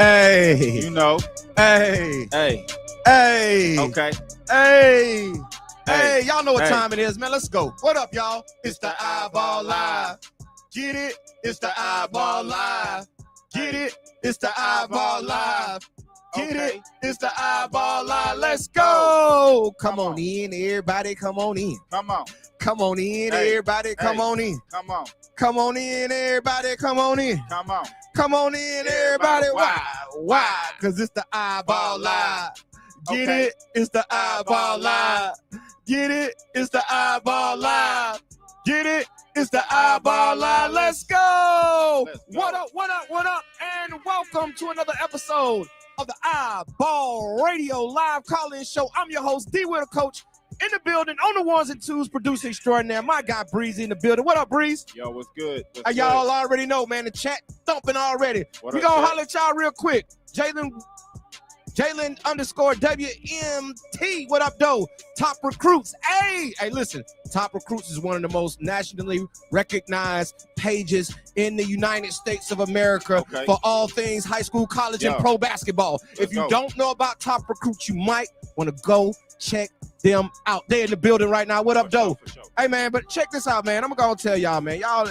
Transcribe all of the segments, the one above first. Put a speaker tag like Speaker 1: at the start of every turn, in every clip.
Speaker 1: Hey,
Speaker 2: You know.
Speaker 1: hey,
Speaker 2: Hey.
Speaker 1: hey,
Speaker 2: Okay.
Speaker 1: hey, hey,
Speaker 2: Hey.
Speaker 1: y'all know what
Speaker 2: Hey.
Speaker 1: time it is, man. Let's go. What up, y'all? It's the iBall Live. Get it? It's the iBall Live. Get it? It's the iBall Live. Get it? It's the iBall Live. Let's go. Come on in, everybody. Come on in.
Speaker 2: Come on.
Speaker 1: Come on in,
Speaker 2: Hey.
Speaker 1: everybody. Come
Speaker 2: Hey.
Speaker 1: on in.
Speaker 2: Come on.
Speaker 1: Come on in, everybody. Come on in.
Speaker 2: Come on.
Speaker 1: Come on in, everybody.
Speaker 2: Why?
Speaker 1: Why? Because it's the iBall Live. Get
Speaker 2: Okay.
Speaker 1: it? It's the iBall Live. Get it? It's the iBall Live. Get it? It's the iBall Live. Let's go.
Speaker 2: Let's go.
Speaker 1: What up, what up, what up? And welcome to another episode of the iBall Radio Live Call-In Show. I'm your host, D. Will, Coach, in the building, on the ones and twos, producer extraordinaire. My guy, Breezy, in the building. What up, Breeze?
Speaker 2: Yo, what's good? What's
Speaker 1: Y'all already know, man. The chat thumping already.
Speaker 2: What
Speaker 1: We
Speaker 2: up,
Speaker 1: gonna
Speaker 2: chat?
Speaker 1: holler at y'all real quick. Jalen underscore WMT. What up, though? Top Recruits. Hey, listen. Top Recruits is one of the most nationally recognized pages in the United States of America
Speaker 2: Okay.
Speaker 1: for all things high school, college, and
Speaker 2: Yo.
Speaker 1: pro basketball. If you
Speaker 2: go.
Speaker 1: don't know about Top Recruits, you might want to go check them out. They're in the building right now. What up, though?
Speaker 2: For sure.
Speaker 1: Hey, man, but check this out, man. I'm going to tell y'all, man. Y'all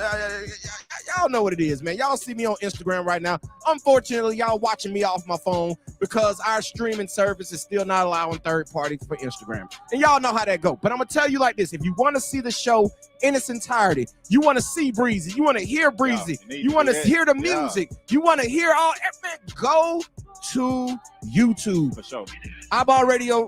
Speaker 1: know what it is, man. Y'all see me on Instagram right now. Unfortunately, y'all watching me off my phone because our streaming service is still not allowing third parties for Instagram. And y'all know how that go. But I'm going to tell you like this. If you want to see the show in its entirety, you want to see Breezy, you want to hear Breezy, you want to hear the music, you want to hear all, man, go to YouTube.
Speaker 2: For sure.
Speaker 1: iBall Radio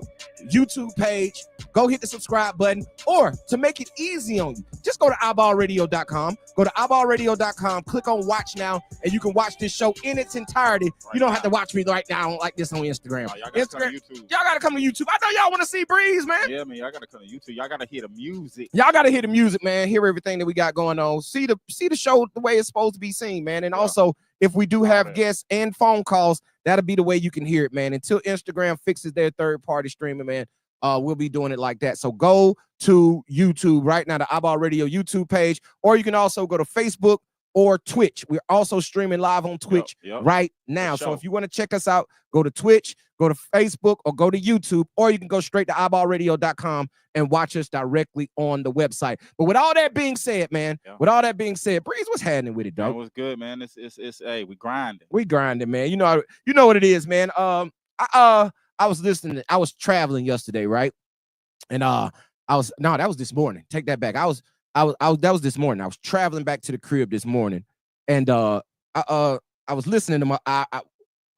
Speaker 1: YouTube page. Go hit the subscribe button, or to make it easy on you, just go to iBallRadio.com. Go to iBallRadio.com, click on watch now, and you can watch this show in its entirety. You don't have to watch me right now like this on Instagram.
Speaker 2: Y'all gotta come to YouTube.
Speaker 1: Y'all gotta come to YouTube. I know y'all want to see Breeze, man.
Speaker 2: Yeah, man. Y'all gotta come to YouTube. Y'all gotta hear the music.
Speaker 1: Y'all gotta hear the music, man. Hear everything that we got going on. See the show the way it's supposed to be seen, man. And also, if we do have guests and phone calls, that'll be the way you can hear it, man. Until Instagram fixes their third-party streaming, man, we'll be doing it like that. So go to YouTube right now, the iBall Radio YouTube page, or you can also go to Facebook or Twitch. We're also streaming live on Twitch right now. So if you want to check us out, go to Twitch, go to Facebook, or go to YouTube, or you can go straight to iBallRadio.com and watch us directly on the website. But with all that being said, man, Breeze, what's happening with it, dog?
Speaker 2: It was good, man. It's hey, we grinding.
Speaker 1: We grinding, man. You know what it is, man. I was traveling yesterday, right? And that was this morning. Take that back. That was this morning. I was traveling back to the crib this morning, and I was listening to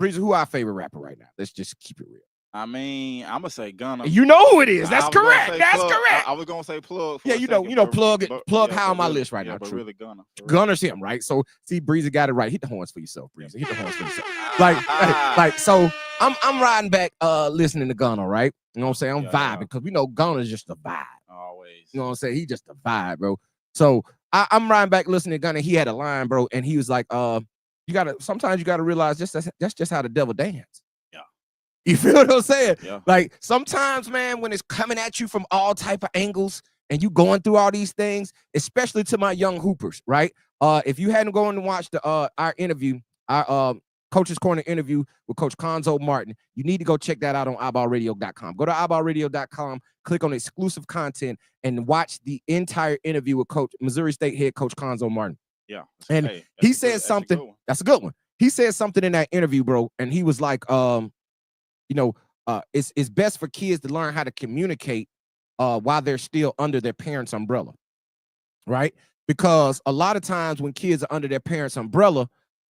Speaker 1: Breezy, who our favorite rapper right now? Let's just keep it real.
Speaker 2: I mean, I'm gonna say Gunna.
Speaker 1: You know who it is. That's correct. That's correct.
Speaker 2: I was gonna say Plug.
Speaker 1: Yeah, Plug high on my list right now.
Speaker 2: But really Gunna.
Speaker 1: Gunna's him, right? So see, Breezy got it right. Hit the horns for yourself, Breezy. Hit the horns for yourself. So I'm riding back listening to Gunna, right? You know what I'm saying? I'm vibing because we know Gunna's just a vibe.
Speaker 2: Always.
Speaker 1: You know what I'm saying? He just a vibe, bro. So I'm riding back listening to Gunna. He had a line, bro, and he was like, sometimes you gotta realize that's just how the devil dance.
Speaker 2: Yeah.
Speaker 1: You feel what I'm saying?
Speaker 2: Yeah.
Speaker 1: Like sometimes, man, when it's coming at you from all type of angles and you going through all these things, especially to my young hoopers, right? If you hadn't gone to watch our interview, our Coach's Corner interview with Coach Conzo Martin, you need to go check that out on iBallRadio.com. Go to iBallRadio.com, click on exclusive content, and watch the entire interview with Missouri State head coach Conzo Martin.
Speaker 2: Yeah.
Speaker 1: And he said something. That's a good one. He said something in that interview, bro, and he was like, it's best for kids to learn how to communicate while they're still under their parents' umbrella, right? Because a lot of times when kids are under their parents' umbrella,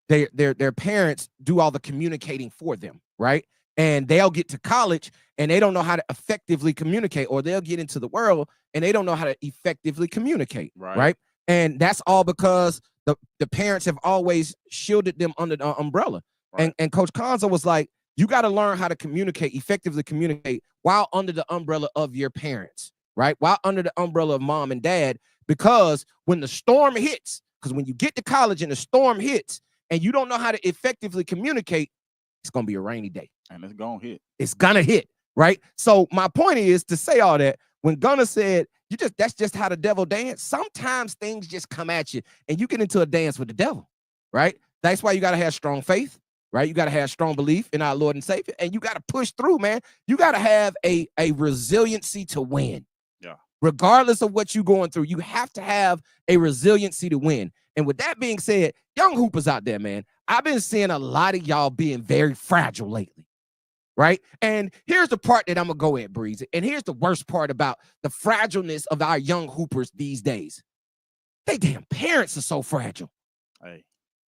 Speaker 1: their parents do all the communicating for them, right? And they'll get to college and they don't know how to effectively communicate, or they'll get into the world and they don't know how to effectively communicate, right? And that's all because the parents have always shielded them under the umbrella. Right. And Coach Conzo was like, you got to learn how to effectively communicate while under the umbrella of your parents, right? While under the umbrella of mom and dad, because when the storm hits, because when you get to college and the storm hits, and you don't know how to effectively communicate, it's going to be a rainy day.
Speaker 2: And it's going to hit.
Speaker 1: It's going to hit, right? So my point is to say all that, when Gunna said, that's just how the devil dance, sometimes things just come at you and you get into a dance with the devil, right? That's why you got to have strong faith. right? You got to have strong belief in our Lord and Savior, and you got to push through, man. You got to have a resiliency to win.
Speaker 2: Yeah.
Speaker 1: Regardless of what you're going through, you have to have a resiliency to win. And with that being said, young hoopers out there, man, I've been seeing a lot of y'all being very fragile lately, right? And here's the part that I'm going to go at, Breezy. And here's the worst part about the fragileness of our young hoopers these days. They damn parents are so fragile.
Speaker 2: Hey.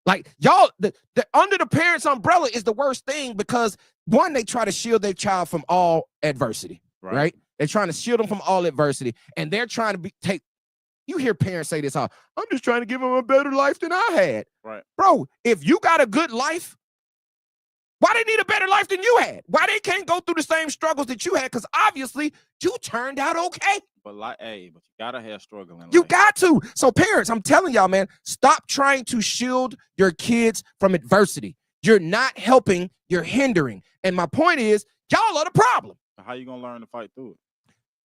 Speaker 1: Like, y'all, the under the parents' umbrella is the worst thing because, one, they try to shield their child from all adversity, right? They're trying to shield them from all adversity, and they're trying to you hear parents say this, I'm just trying to give them a better life than I had.
Speaker 2: Right.
Speaker 1: Bro, if you got a good life, why they need a better life than you had? Why they can't go through the same struggles that you had? Because obviously you turned out okay.
Speaker 2: But you gotta have struggle in life.
Speaker 1: You got to. So parents, I'm telling y'all, man, stop trying to shield your kids from adversity. You're not helping, you're hindering. And my point is, y'all are the problem.
Speaker 2: How you gonna learn to fight through it?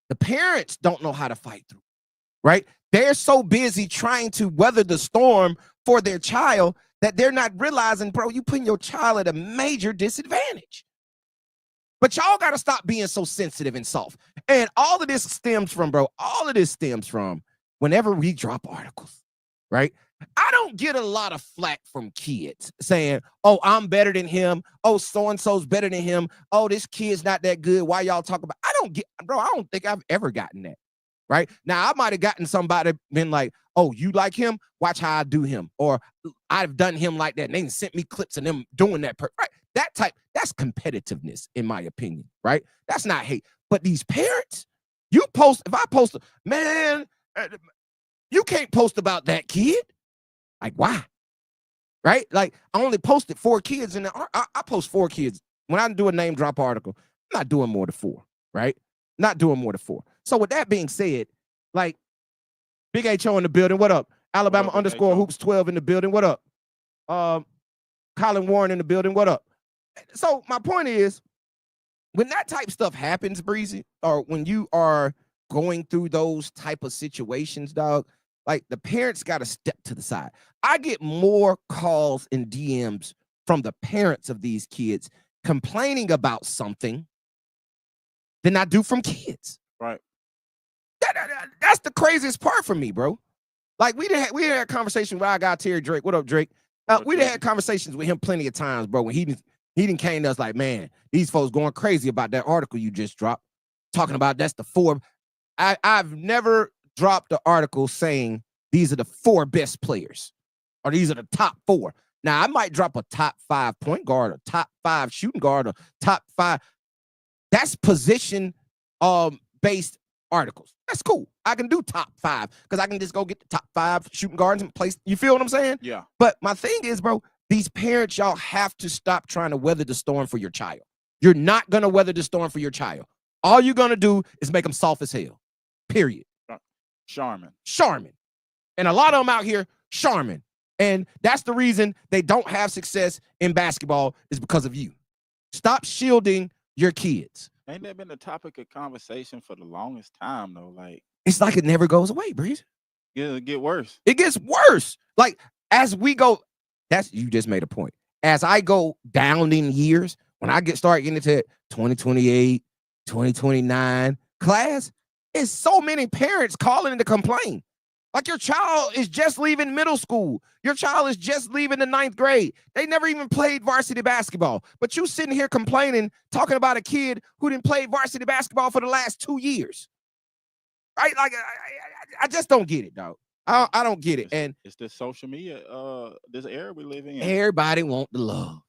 Speaker 1: The parents don't know how to fight through, right? They're so busy trying to weather the storm for their child that they're not realizing, bro, you putting your child at a major disadvantage. But y'all got to stop being so sensitive and soft. And all of this stems from, whenever we drop articles, right? I don't get a lot of flack from kids saying, oh, I'm better than him. Oh, so-and-so's better than him. Oh, this kid's not that good. Why y'all talk about? I don't think I've ever gotten that, right? Now, I might have gotten somebody been like, oh, you like him? Watch how I do him. Or I've done him like that. And they sent me clips of them doing that. Right? That's competitiveness, in my opinion, right? That's not hate. But these parents, if I post, man, you can't post about that kid. Like, why? Right? Like, I only posted 4 kids, and I post 4 kids. When I do a name drop article, I'm not doing more than 4, right? Not doing more than 4. So with that being said, like, Big H.O. in the building, what up? Alabama _ hoops 12 in the building, what up? Colin Warren in the building, what up? So my point is, when that type of stuff happens, Breezy, or when you are going through those type of situations, dog, like, the parents got to step to the side. I get more calls and DMs from the parents of these kids complaining about something than I do from kids.
Speaker 2: Right.
Speaker 1: That's the craziest part for me, bro. Like, we had a conversation with our guy Terry Drake. What up, Drake? We had conversations with him plenty of times, bro, when he didn't came to us like, man, these folks going crazy about that article you just dropped, talking about that's the 4. I've never dropped the article saying these are the 4 best players or these are the top 4. Now, I might drop a top 5 point guard, or top 5 shooting guard, or top 5. That's position based articles. That's cool. I can do top 5 because I can just go get the top 5 shooting guards and place. You feel what I'm saying?
Speaker 2: Yeah.
Speaker 1: But my thing is, bro, these parents, y'all have to stop trying to weather the storm for your child. You're not going to weather the storm for your child. All you're going to do is make them soft as hell. Period.
Speaker 2: Charmin.
Speaker 1: And a lot of them out here, Charmin. And that's the reason they don't have success in basketball, is because of you. Stop shielding your kids.
Speaker 2: Ain't that been the topic of conversation for the longest time, though? Like,
Speaker 1: it's like it never goes away, Breeze.
Speaker 2: It'll get worse.
Speaker 1: It gets worse. Like, as we go, you just made a point. As I go down in years, when I start getting into 2028, 2029 class, it's so many parents calling to complain. Like, your child is just leaving middle school. Your child is just leaving the 9th grade. They never even played varsity basketball. But you sitting here complaining, talking about a kid who didn't play varsity basketball for the last 2 years. Right? Like, I just don't get it, dog. I don't get it. And
Speaker 2: it's the social media, this era we live in.
Speaker 1: Everybody want the love.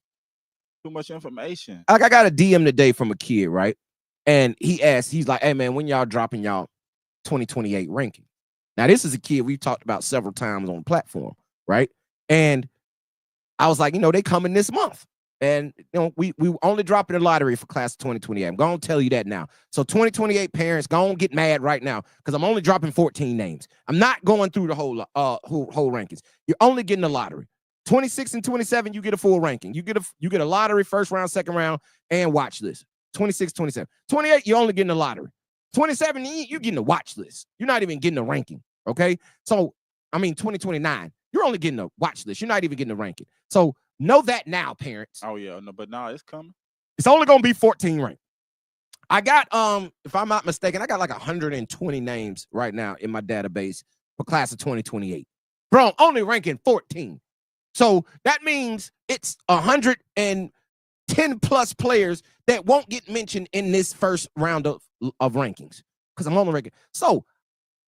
Speaker 2: Too much information.
Speaker 1: Like, I got a DM today from a kid, right? And he's like, hey, man, when y'all dropping y'all 2028 ranking? Now, this is a kid we've talked about several times on the platform, right? And I was like, they coming this month. And, we only dropping the lottery for class of 2028. I'm going to tell you that now. So 2028 parents, go on, get mad right now, because I'm only dropping 14 names. I'm not going through the whole rankings. You're only getting the lottery. 26 and 27, you get a full ranking. You get a lottery, first round, second round, and watch list. 26, 27. 28, you're only getting the lottery. 27, you're getting a watch list. You're not even getting a ranking, okay? So, 2029, You're only getting a watch list. You're not even getting a ranking. So know that now, parents.
Speaker 2: Oh yeah, no, but now it's coming.
Speaker 1: It's only gonna be 14 ranked. I got, if I'm not mistaken, I got like 120 names right now in my database for class of 2028. Bro, I'm only ranking 14. So that means it's 110 plus players that won't get mentioned in this first round of rankings because I'm only ranking. So,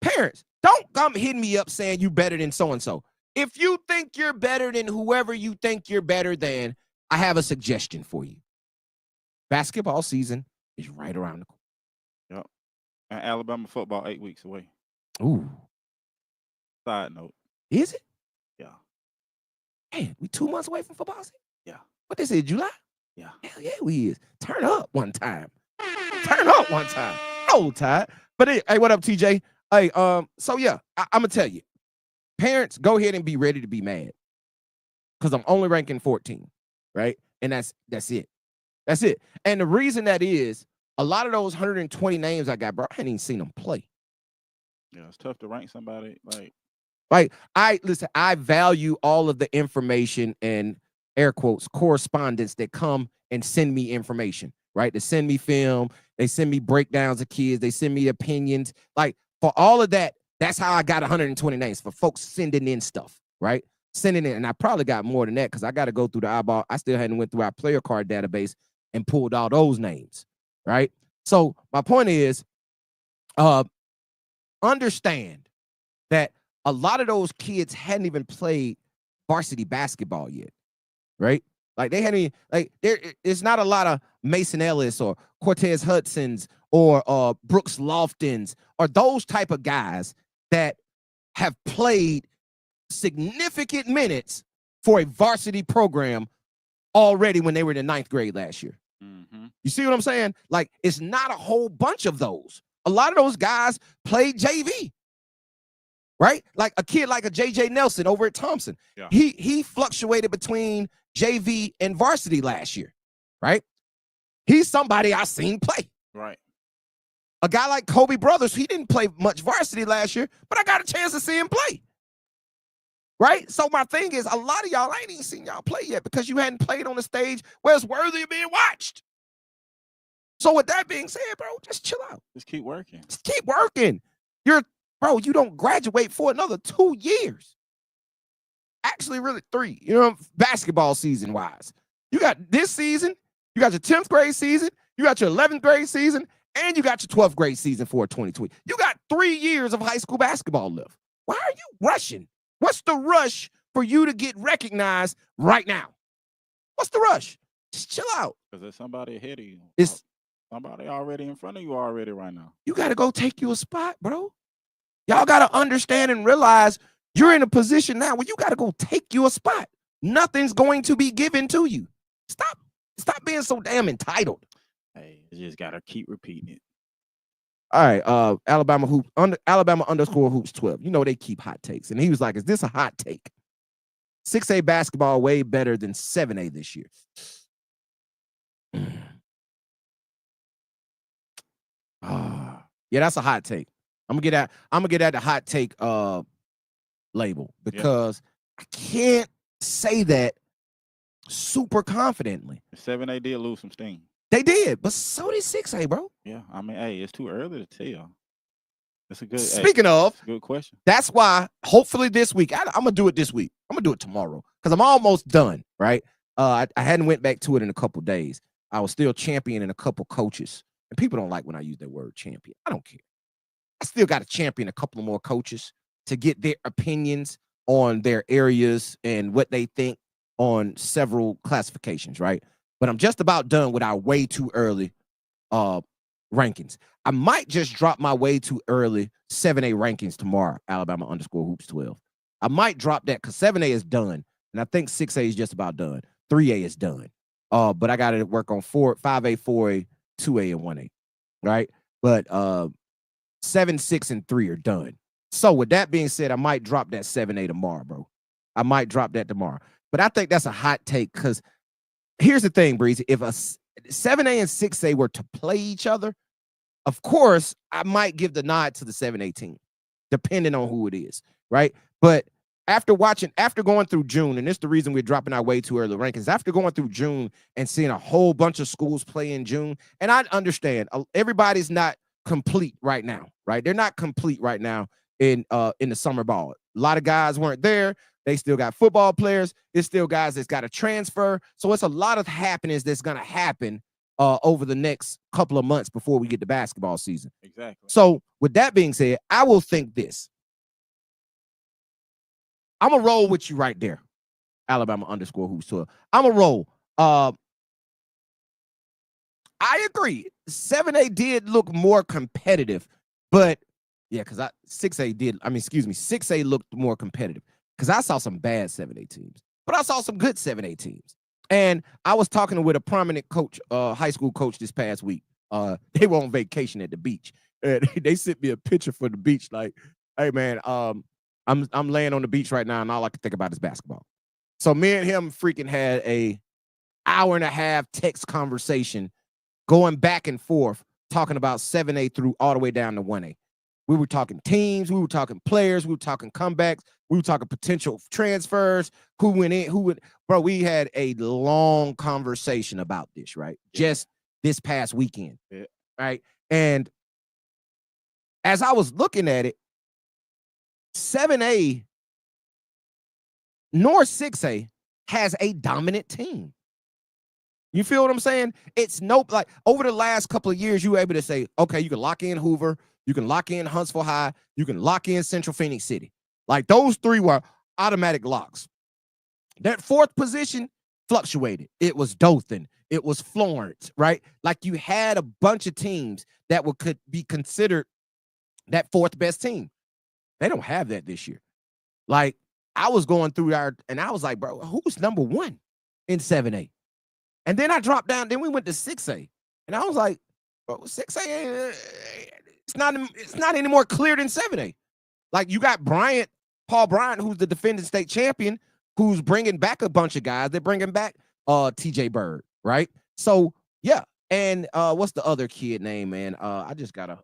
Speaker 1: parents, don't come hitting me up saying you better than so-and-so. If you think you're better than whoever you think you're better than, I have a suggestion for you. Basketball season is right around the corner.
Speaker 2: Yep. And Alabama football 8 weeks away.
Speaker 1: Ooh.
Speaker 2: Side note.
Speaker 1: Is it?
Speaker 2: Yeah.
Speaker 1: Man, we 2 months away from football season?
Speaker 2: Yeah.
Speaker 1: What they said, July?
Speaker 2: Yeah.
Speaker 1: Hell yeah, we is. Turn up one time. Turn up one time. Old time. But hey, what up, TJ? Hey, so yeah, I'm gonna tell you. Parents, go ahead and be ready to be mad. Because I'm only ranking 14, right? And that's it. That's it. And the reason that is, a lot of those 120 names I got, bro, I hadn't even seen them play.
Speaker 2: Yeah, it's tough to rank somebody
Speaker 1: like I value all of the information and air quotes correspondence that come and send me information, right? They send me film, they send me breakdowns of kids, they send me opinions. Like for all of that, that's how I got 120 names for folks sending in stuff, right? Sending in, and I probably got more than that because I got to go through the iBall. I still hadn't went through our player card database and pulled all those names, right? So my point is, understand that a lot of those kids hadn't even played varsity basketball yet, right? Like they hadn't even, like it's not a lot of Mason Ellis or Cortez Hudsons or Brooks Loftons or those type of guys that have played significant minutes for a varsity program already when they were in the 9th grade last year.
Speaker 2: Mm-hmm.
Speaker 1: You see what I'm saying? Like it's not a whole bunch of those. A lot of those guys played JV. Right? Like a kid like a JJ Nelson over at Thompson.
Speaker 2: Yeah.
Speaker 1: He fluctuated between JV and varsity last year, right? He's somebody I seen play.
Speaker 2: Right.
Speaker 1: A guy like Kobe Brothers, he didn't play much varsity last year, but I got a chance to see him play. Right? So my thing is, a lot of y'all, I ain't even seen y'all play yet because you hadn't played on the stage where it's worthy of being watched. So with that being said, bro, just chill out.
Speaker 2: Just keep working.
Speaker 1: Just keep working. Bro, you don't graduate for another 2 years. Actually, really 3, basketball season wise. You got this season, you got your 10th grade season, you got your 11th grade season, and you got your 12th grade season for 2020. You got 3 years of high school basketball left. Why are you rushing? What's the rush for you to get recognized right now? What's the rush? Just chill out.
Speaker 2: Because there's somebody ahead of you.
Speaker 1: It's
Speaker 2: somebody already in front of you already right now.
Speaker 1: You got to go take you a spot, bro. Y'all got to understand and realize you're in a position now where you got to go take you a spot. Nothing's going to be given to you. Stop being so damn entitled.
Speaker 2: Hey, you just got to keep repeating it.
Speaker 1: All right, Alabama underscore hoops 12. You know they keep hot takes. And he was like, is this a hot take? 6A basketball way better than 7A this year. Yeah, that's a hot take. I'm gonna get at the hot take label because I can't say that super confidently.
Speaker 2: 7A did lose some steam.
Speaker 1: They did, but so did 6A, bro.
Speaker 2: Yeah, I mean, hey, it's too early to tell. That's a good.
Speaker 1: Speaking of,
Speaker 2: good question.
Speaker 1: That's why hopefully this week I'm gonna do it this week. I'm gonna do it tomorrow because I'm almost done. Right? I hadn't went back to it in a couple days. I was still championing a couple coaches, and people don't like when I use that word champion. I don't care. I still got to champion a couple of more coaches to get their opinions on their areas and what they think on several classifications, right? But I'm just about done with our way too early rankings. I might just drop my way too early 7A rankings tomorrow, Alabama underscore hoops 12. I might drop that because 7A is done, and I think 6A is just about done. 3A is done. But I got to work on 5A, 4A, 2A, and 1A, right? But 7, 6, and 3 are done. So with that being said, I might drop that 7A tomorrow, bro. I might drop that tomorrow. But I think that's a hot take because here's the thing, Breezy. If a 7A and 6A were to play each other, of course, I might give the nod to the 7A team, depending on who it is, right? But after going through June, and this is the reason we're dropping our way too early rankings, after going through June and seeing a whole bunch of schools play in June, and I understand everybody's not complete right now, right? They're not complete right now in the summer ball. A lot of guys weren't there. They still got football players. It's still guys that's got to transfer. So it's a lot of happenings that's going to happen over the next couple of months before we get to basketball season.
Speaker 2: Exactly.
Speaker 1: So with that being said, I will think this. I'm going to roll with you right there. Alabama_who's12. I'm going to roll. I agree. 7A did look more competitive, but yeah, because 6A looked more competitive because I saw some bad 7A teams, but I saw some good 7A teams. And I was talking with a prominent coach, high school coach this past week. They were on vacation at the beach. And they sent me a picture for the beach like, hey, man, I'm laying on the beach right now, and all I can think about is basketball. So me and him freaking had a hour and a half text conversation going back and forth, talking about 7A through all the way down to 1A. We were talking teams, we were talking players, we were talking comebacks, we were talking potential transfers, who went in, who would. Bro, we had a long conversation about this, right?
Speaker 2: Yeah.
Speaker 1: Just this past weekend,
Speaker 2: Yeah.
Speaker 1: right? And as I was looking at it, 7A nor 6A has a dominant team. You feel what I'm saying? It's like over the last couple of years, you were able to say, okay, you can lock in Hoover, you can lock in Huntsville High, you can lock in Central Phoenix City. Like those three were automatic locks. That fourth position fluctuated. It was Dothan, it was Florence, right? Like you had a bunch of teams that could be considered that fourth best team. They don't have that this year. Like I was going through and I was like, bro, who's number one in 7A? And then I dropped down. Then we went to 6A, and I was like, bro, 6A, it's not any more clear than 7A. Like you got Paul Bryant, who's the defending state champion, who's bringing back a bunch of guys. They're bringing back TJ Bird, right? So yeah. And what's the other kid name, man? I just gotta.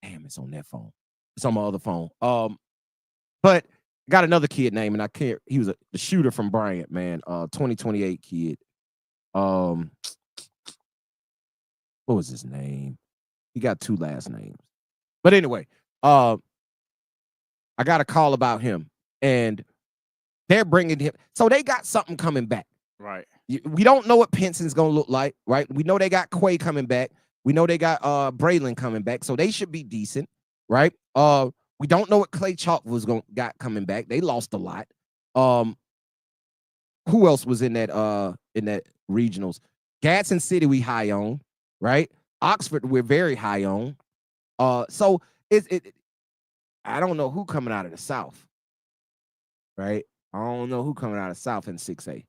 Speaker 1: Damn, it's on that phone. It's on my other phone. But got another kid name, and I can't. He was the shooter from Bryant, man. 2028 kid. What was his name? He got two last names. But anyway, I got a call about him, and they're bringing him. So they got something coming back.
Speaker 2: Right.
Speaker 1: We don't know what Penson's going to look like, right? We know they got Quay coming back. We know they got Braylon coming back, so they should be decent, right? We don't know what Clay Chalk got coming back. They lost a lot. Who else was in that regionals? Gadsden City we high on, right? Oxford we're very high on. So I don't know who coming out of the South, right? I don't know who coming out of the South in 6A.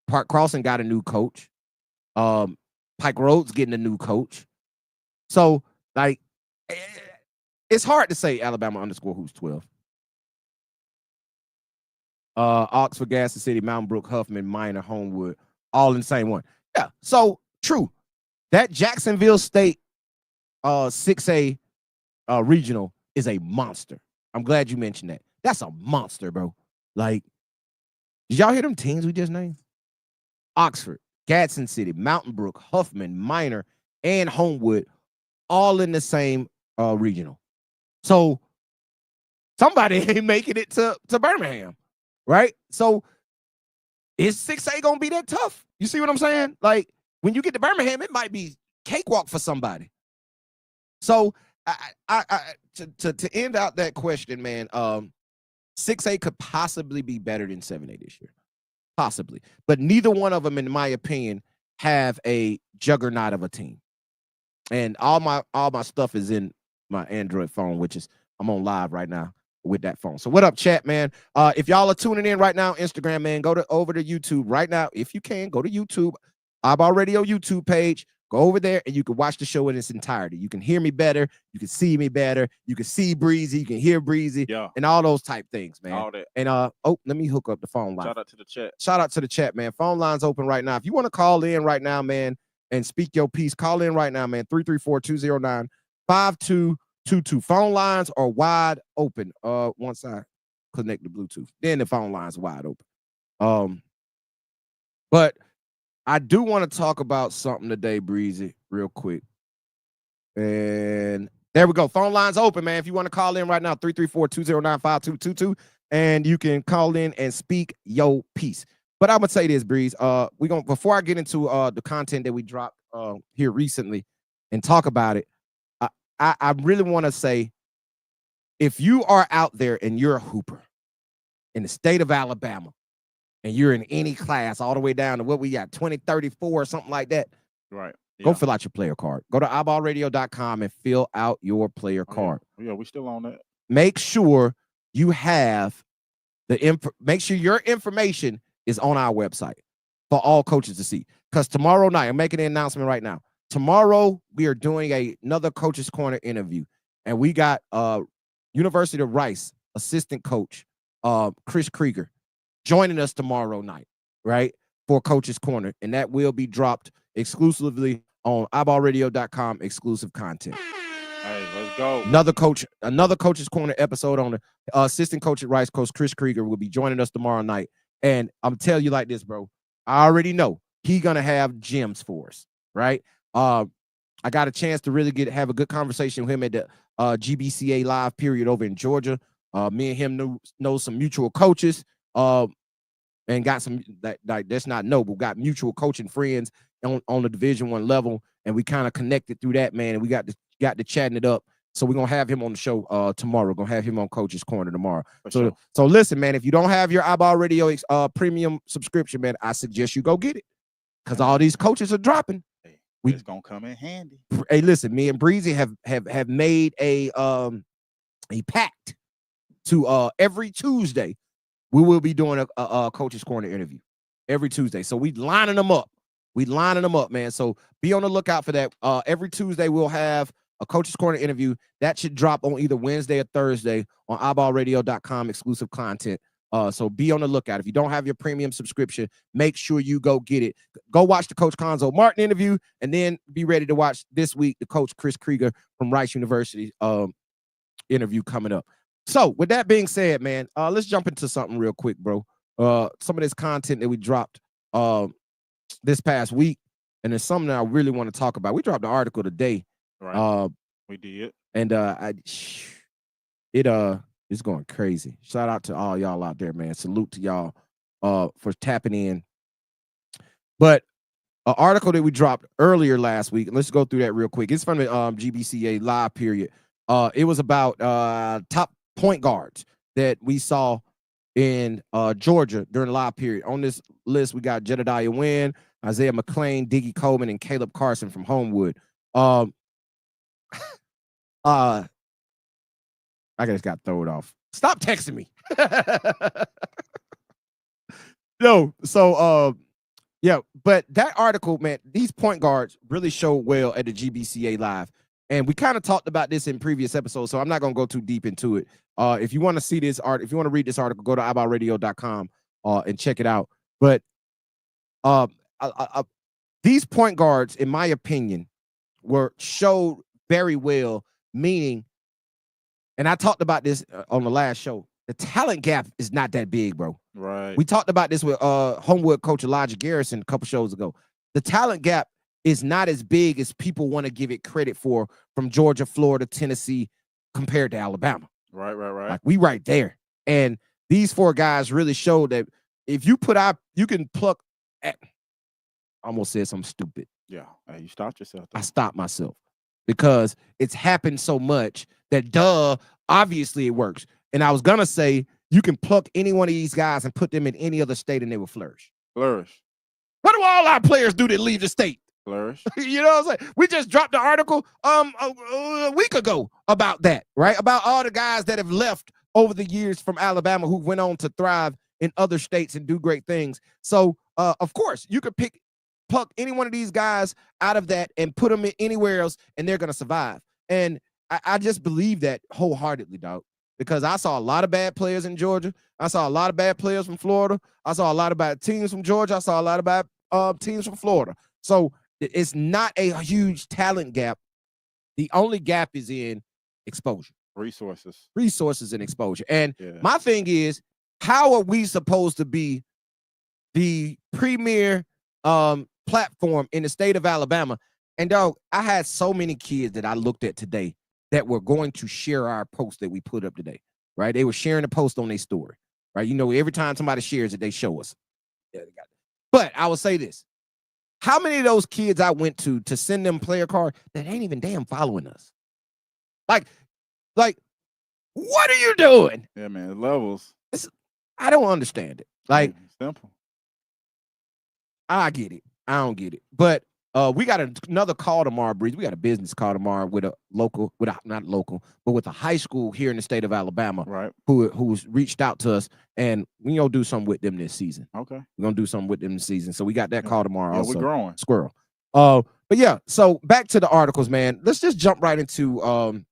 Speaker 1: Park Crossing got a new coach. Pike Road's getting a new coach. So like it's hard to say Alabama_who's12. Oxford, Gadsden City, Mountain Brook, Huffman, Minor, Homewood, all in the same one. Yeah, so true. That Jacksonville State 6A regional is a monster. I'm glad you mentioned that. That's a monster, bro. Like, did y'all hear them teams we just named? Oxford, Gadsden City, Mountain Brook, Huffman, Minor, and Homewood, all in the same regional. So somebody ain't making it to Birmingham, right? So is 6A gonna be that tough? You see what I'm saying? Like when you get to Birmingham, it might be cakewalk for somebody. So to end out that question, man, 6A could possibly be better than 7A this year. Possibly. But neither one of them, in my opinion, have a juggernaut of a team. And all my stuff is in my Android phone, which is I'm on live right now with that phone. So what up, chat, man? If y'all are tuning in right now, Instagram, man, go over to YouTube right now. If you can, go to YouTube, iBall Radio YouTube page. Go over there and you can watch the show in its entirety. You can hear me better. You can see me better. You can see Breezy. You can hear Breezy.
Speaker 2: Yeah.
Speaker 1: And all those type things, man.
Speaker 2: All that.
Speaker 1: And let me hook up the phone line.
Speaker 2: Shout out to the chat.
Speaker 1: Shout out to the chat, man. Phone line's open right now. If you want to call in right now, man, and speak your piece, call in right now, man. 334-209-5222. Phone lines are wide open. One side. connect the Bluetooth. Then the phone line's wide open. But I do want to talk about something today, Breezy, real quick. And there we go. Phone line's open, man. If you want to call in right now, 334-209-5222, and you can call in and speak your piece. But I'm gonna say this, Breeze. We gonna before I get into the content that we dropped here recently and talk about it. I really want to say, if you are out there and you're a hooper in the state of Alabama, and you're in any class all the way down to what we got, 20, 34 or something like that,
Speaker 2: right?
Speaker 1: Go
Speaker 2: Yeah.
Speaker 1: fill out your player card. Go to iBallRadio.com and fill out your player card.
Speaker 2: Yeah, we still on that.
Speaker 1: Make sure you have make sure your information is on our website for all coaches to see. Because tomorrow night, I'm making an announcement right now. Tomorrow, we are doing another Coach's Corner interview. And we got University of Rice assistant coach, Chris Krieger, joining us tomorrow night, right, for Coach's Corner. And that will be dropped exclusively on iBallRadio.com, exclusive content.
Speaker 2: Hey, let's go.
Speaker 1: Another Coach's Corner episode on the assistant coach at Rice, Coach Chris Krieger, will be joining us tomorrow night. And I'm telling you like this, bro. I already know he's gonna have gems for us, right? I got a chance to really have a good conversation with him at the GBCA live period over in Georgia. Me and him know some mutual coaches, and got some that's not noble. Got mutual coaching friends on the Division I level, and we kind of connected through that, man. And we got to chatting it up. So we're gonna have him on the show tomorrow. Gonna have him on Coach's Corner tomorrow. So listen, man, if you don't have your iBall Radio premium subscription, man, I suggest you go get it, because all these coaches are dropping.
Speaker 2: It's gonna come in handy.
Speaker 1: Hey, listen, me and Breezy have made a pact to every Tuesday we will be doing a Coach's Corner interview every Tuesday. So we lining them up. Man. So be on the lookout for that. Every Tuesday we'll have a Coach's Corner interview that should drop on either Wednesday or Thursday on iBallRadio.com, exclusive content. So be on the lookout. If you don't have your premium subscription, make sure you go get it. Go watch the Coach Conzo Martin interview, and then be ready to watch this week the Coach Chris Krieger from Rice University interview coming up. So with that being said, man, let's jump into something real quick, bro. Some of this content that we dropped this past week, and it's something that I really want to talk about. We dropped an article today.
Speaker 2: Right. We did.
Speaker 1: And it's going crazy. Shout out to all y'all out there, man. Salute to y'all for tapping in. But an article that we dropped earlier last week, and let's go through that real quick. It's from the GBCA live period. It was about top point guards that we saw in Georgia during the live period. On this list, we got Jedediah Wynn, Isaiah McClain, Diggy Coleman, and Caleb Carson from Homewood. I just got thrown off. Stop texting me. No, so yeah, but that article, man, these point guards really showed well at the GBCA live. And we kind of talked about this in previous episodes, so I'm not going to go too deep into it. If you want to see this art, if you want to read this article, go to iBallRadio.com and check it out. But these point guards, in my opinion, showed very well, meaning, and I talked about this on the last show, the talent gap is not that big, bro.
Speaker 2: Right.
Speaker 1: We talked about this with Homewood coach Elijah Garrison a couple shows ago. The talent gap is not as big as people want to give it credit for, from Georgia, Florida, Tennessee, compared to Alabama.
Speaker 2: Right.
Speaker 1: Like, we right there. And these four guys really showed that if you put out, you can pluck at, I almost said something stupid.
Speaker 2: Yeah. Hey, you stopped yourself, though.
Speaker 1: I stopped myself because it's happened so much that obviously it works. And I was going to say, you can pluck any one of these guys and put them in any other state and they will flourish. What do all our players do that leave the state?
Speaker 2: Flourish.
Speaker 1: You know what I'm saying? We just dropped the article a week ago about that, right? About all the guys that have left over the years from Alabama who went on to thrive in other states and do great things. So, of course, you could pluck any one of these guys out of that and put them in anywhere else, and they're going to survive. And I just believe that wholeheartedly, dog, because I saw a lot of bad players in Georgia. I saw a lot of bad players from Florida. I saw a lot of bad teams from Georgia. I saw a lot of bad teams from Florida. So it's not a huge talent gap. The only gap is in exposure.
Speaker 2: resources
Speaker 1: and exposure. And
Speaker 2: Yeah.
Speaker 1: my thing is, how are we supposed to be the premier platform in the state of Alabama? And dog, I had so many kids that I looked at today that were going to share our post that we put up today, right? They were sharing the post on their story, right? You know, every time somebody shares it, they show us. Yeah, they got it. But I will say this. How many of those kids I went to send them player card that ain't even damn following us? Like, what are you doing?
Speaker 2: Yeah, man, levels.
Speaker 1: I don't understand it. Like,
Speaker 2: simple.
Speaker 1: I get it. I don't get it. But we got another call tomorrow, Breeze. We got a business call tomorrow with a local, not local, but with a high school here in the state of Alabama,
Speaker 2: right?
Speaker 1: Who's reached out to us, and we gonna do something with them this season.
Speaker 2: Okay,
Speaker 1: we're gonna do something with them this season. So we got that call tomorrow.
Speaker 2: Yeah,
Speaker 1: also.
Speaker 2: we're growing.
Speaker 1: Squirrel. But yeah. So back to the articles, man. Let's just jump right into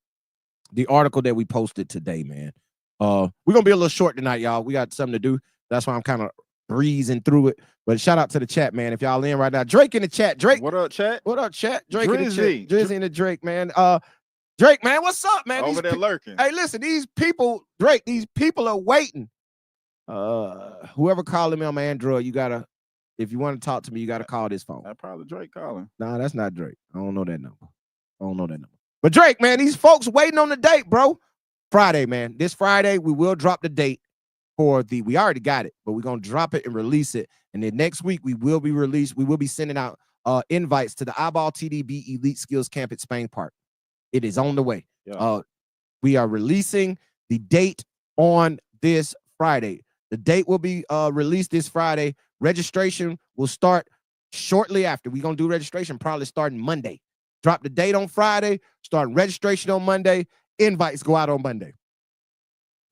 Speaker 1: the article that we posted today, man. We're gonna be a little short tonight, y'all. We got something to do. That's why I'm kind of breezing through it. But shout out to the chat, man. If y'all in right now, Drake in the chat. Drake,
Speaker 2: what up, chat?
Speaker 1: What up, chat? Drake
Speaker 2: Drizzy.
Speaker 1: in the chat. Drizzy and the Drake, man. Drake, man, what's up, man?
Speaker 2: Over there lurking.
Speaker 1: Hey, listen, these people, Drake, these people are waiting. Whoever calling me on my Android, you gotta, if you want to talk to me, you gotta call this phone.
Speaker 2: That's probably Drake calling.
Speaker 1: Nah, that's not Drake. I don't know that number. But Drake, man, these folks waiting on the date, bro. Friday, man. This Friday, we will drop the date for we already got it, but we're gonna drop it and release it. And then next week we will be sending out invites to the iBall TDB Elite Skills Camp at Spain Park. It is on the way.
Speaker 2: Yeah.
Speaker 1: We are releasing the date on this Friday. The date will be released this Friday. Registration will start shortly after. We're gonna do registration probably starting Monday. Drop the date on Friday, starting registration on Monday. Invites go out on Monday.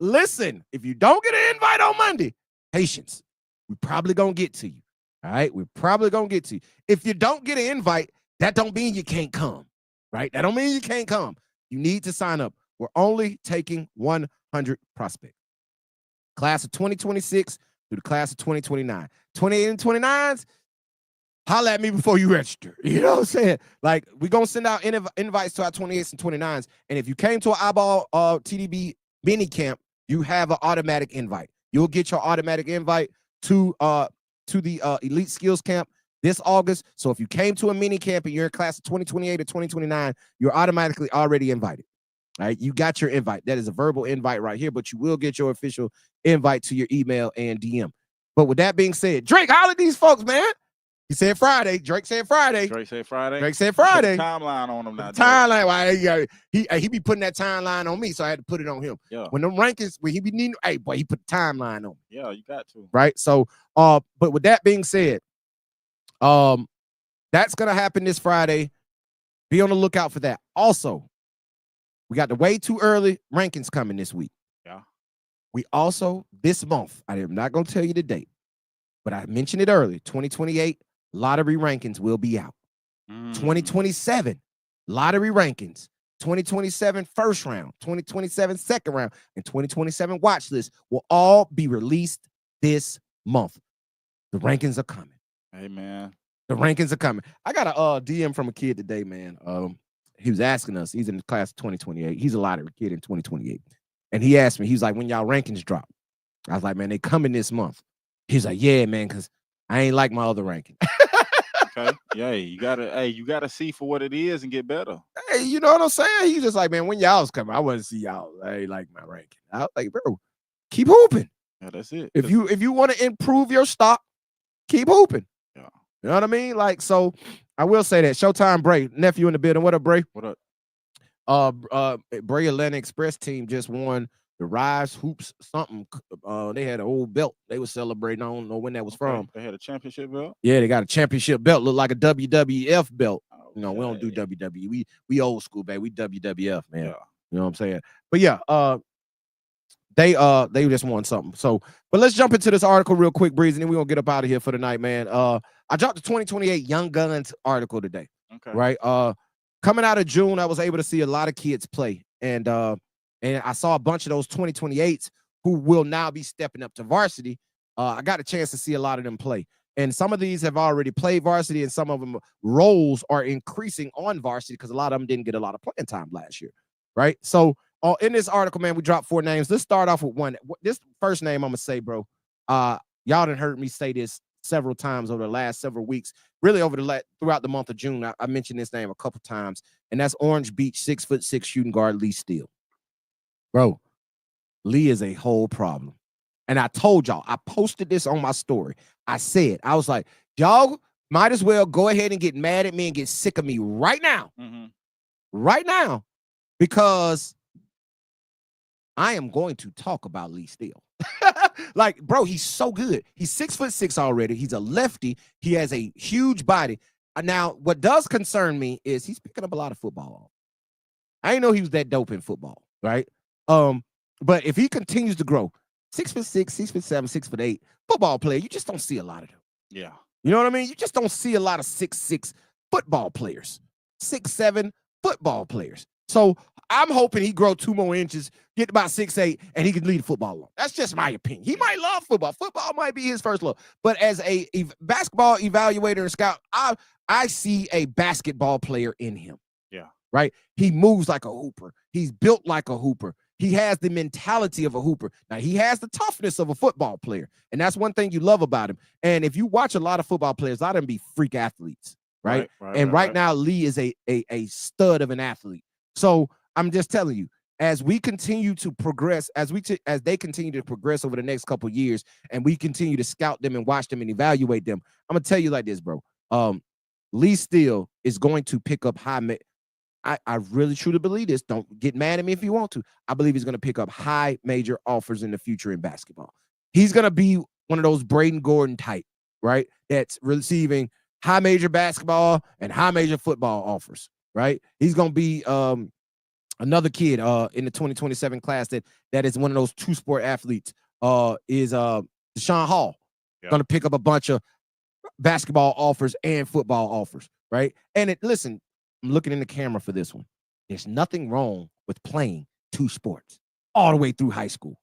Speaker 1: Listen, if you don't get an invite on Monday, patience. We're probably gonna get to you. All right, we're probably gonna get to you. If you don't get an invite, that don't mean you can't come. Right? That don't mean you can't come. You need to sign up. We're only taking 100 prospects. Class of 2026 through the class of 2029. 28 and 29s, holla at me before you register. You know what I'm saying? Like, we're going to send out invites to our 28s and 29s. And if you came to an iBall TDB mini camp, you have an automatic invite. You'll get your automatic invite to the Elite Skills Camp this August. So if you came to a mini camp and you're in class of 2028 or 2029, you're automatically already invited. All right, you got your invite. That is a verbal invite right here, but you will get your official invite to your email and DM. But with that being said, Drake, holla at these folks, man. He said Friday. Drake said Friday.
Speaker 2: Drake said Friday.
Speaker 1: Drake said Friday.
Speaker 2: Put timeline on him now.
Speaker 1: Timeline. Why he be putting that timeline on me, so I had to put it on him.
Speaker 2: Yeah.
Speaker 1: When them rankings, when he be needing, hey boy, he put the timeline on me.
Speaker 2: Yeah, you got to.
Speaker 1: Right. So, but with that being said, that's gonna happen this Friday. Be on the lookout for that. Also, we got the way too early rankings coming this week.
Speaker 2: Yeah.
Speaker 1: We also this month. I am not gonna tell you the date, but I mentioned it early. 2028 lottery rankings will be out. 2027 lottery rankings. 2027 first round, 2027 second round, and 2027 watch list will all be released this month. The rankings are coming.
Speaker 2: Hey, man.
Speaker 1: The rankings are coming. I got a DM from a kid today, man. He was asking us. He's in the class of 2028. He's a lottery kid in 2028. And he asked me, he was like, when y'all rankings drop? I was like, man, they coming this month. He's like, yeah, man, because I ain't like my other ranking.
Speaker 2: Okay. Yeah, you gotta see for what it is and get better.
Speaker 1: Hey, you know what I'm saying? He's just like, man, when y'all's coming, I want to see y'all. I ain't like my ranking. I was like, bro, keep hooping.
Speaker 2: Yeah, that's it.
Speaker 1: If you want to improve your stock, keep hooping.
Speaker 2: Yeah.
Speaker 1: You know what I mean? Like, so I will say that. Showtime Bray, nephew in the building. What up, Bray?
Speaker 2: What up?
Speaker 1: Bray Atlanta Express team just won the Rise Hoops something. They had an old belt they were celebrating. I don't know when that was from.
Speaker 2: They had a championship belt?
Speaker 1: Yeah, they got a championship belt. Look like a WWF belt.
Speaker 2: Oh,
Speaker 1: you know, we don't do WWE. We old school, baby. We WWF, man.
Speaker 2: Yeah.
Speaker 1: You know what I'm saying? But yeah, they just won something. So, but let's jump into this article real quick, Breeze, and then we're gonna get up out of here for the night, man. I dropped the 2028 Young Guns article today.
Speaker 2: Okay.
Speaker 1: Right. Coming out of June, I was able to see a lot of kids play. And I saw a bunch of those 2028s who will now be stepping up to varsity. I got a chance to see a lot of them play. And some of these have already played varsity, and some of them roles are increasing on varsity because a lot of them didn't get a lot of playing time last year. Right. So in this article, man, we dropped 4 names. Let's start off with one. This first name I'm gonna say, bro. Y'all done heard me say this several times over the last several weeks. Really, throughout the month of June, I mentioned this name a couple times, and that's Orange Beach 6'6" shooting guard Lee Steele. Bro, Lee is a whole problem. And I told y'all, I posted this on my story. I was like, y'all might as well go ahead and get mad at me and get sick of me right now. Right now, because I am going to talk about Lee Steele. Like, bro, he's so good. He's 6'6" already. He's a lefty. He has a huge body. Now, what does concern me is he's picking up a lot of football. I didn't know he was that dope in football, right? But if he continues to grow, 6'6", 6'7", 6'8", football player, you just don't see a lot of them.
Speaker 2: Yeah.
Speaker 1: You know what I mean? You just don't see a lot of 6'6" football players, 6'7" football players. So I'm hoping he grow 2 more inches, get about 6'8", and he can lead football along. That's just my opinion. He might love football. Football might be his first love. But as a basketball evaluator and scout, I see a basketball player in him.
Speaker 2: Yeah.
Speaker 1: Right? He moves like a hooper. He's built like a hooper. He has the mentality of a hooper. Now, he has the toughness of a football player, and that's one thing you love about him. And if you watch a lot of football players, a lot of them be freak athletes, right? Right now, Lee is a stud of an athlete. So I'm just telling you, as we continue to progress, as they continue to progress over the next couple of years, and we continue to scout them and watch them and evaluate them, I'm gonna tell you like this, bro. Lee Steele is going to pick up high. I really truly believe this. Don't get mad at me if you want to. I believe he's going to pick up high major offers in the future in basketball. He's going to be one of those Braden Gordon type, right? That's receiving high major basketball and high major football offers, right? He's going to be another kid in the 2027 class that is one of those 2-sport athletes is Deshaun Hall. Yep. Going to pick up a bunch of basketball offers and football offers, right? And listen, I'm looking in the camera for this one. There's nothing wrong with playing 2 sports all the way through high school.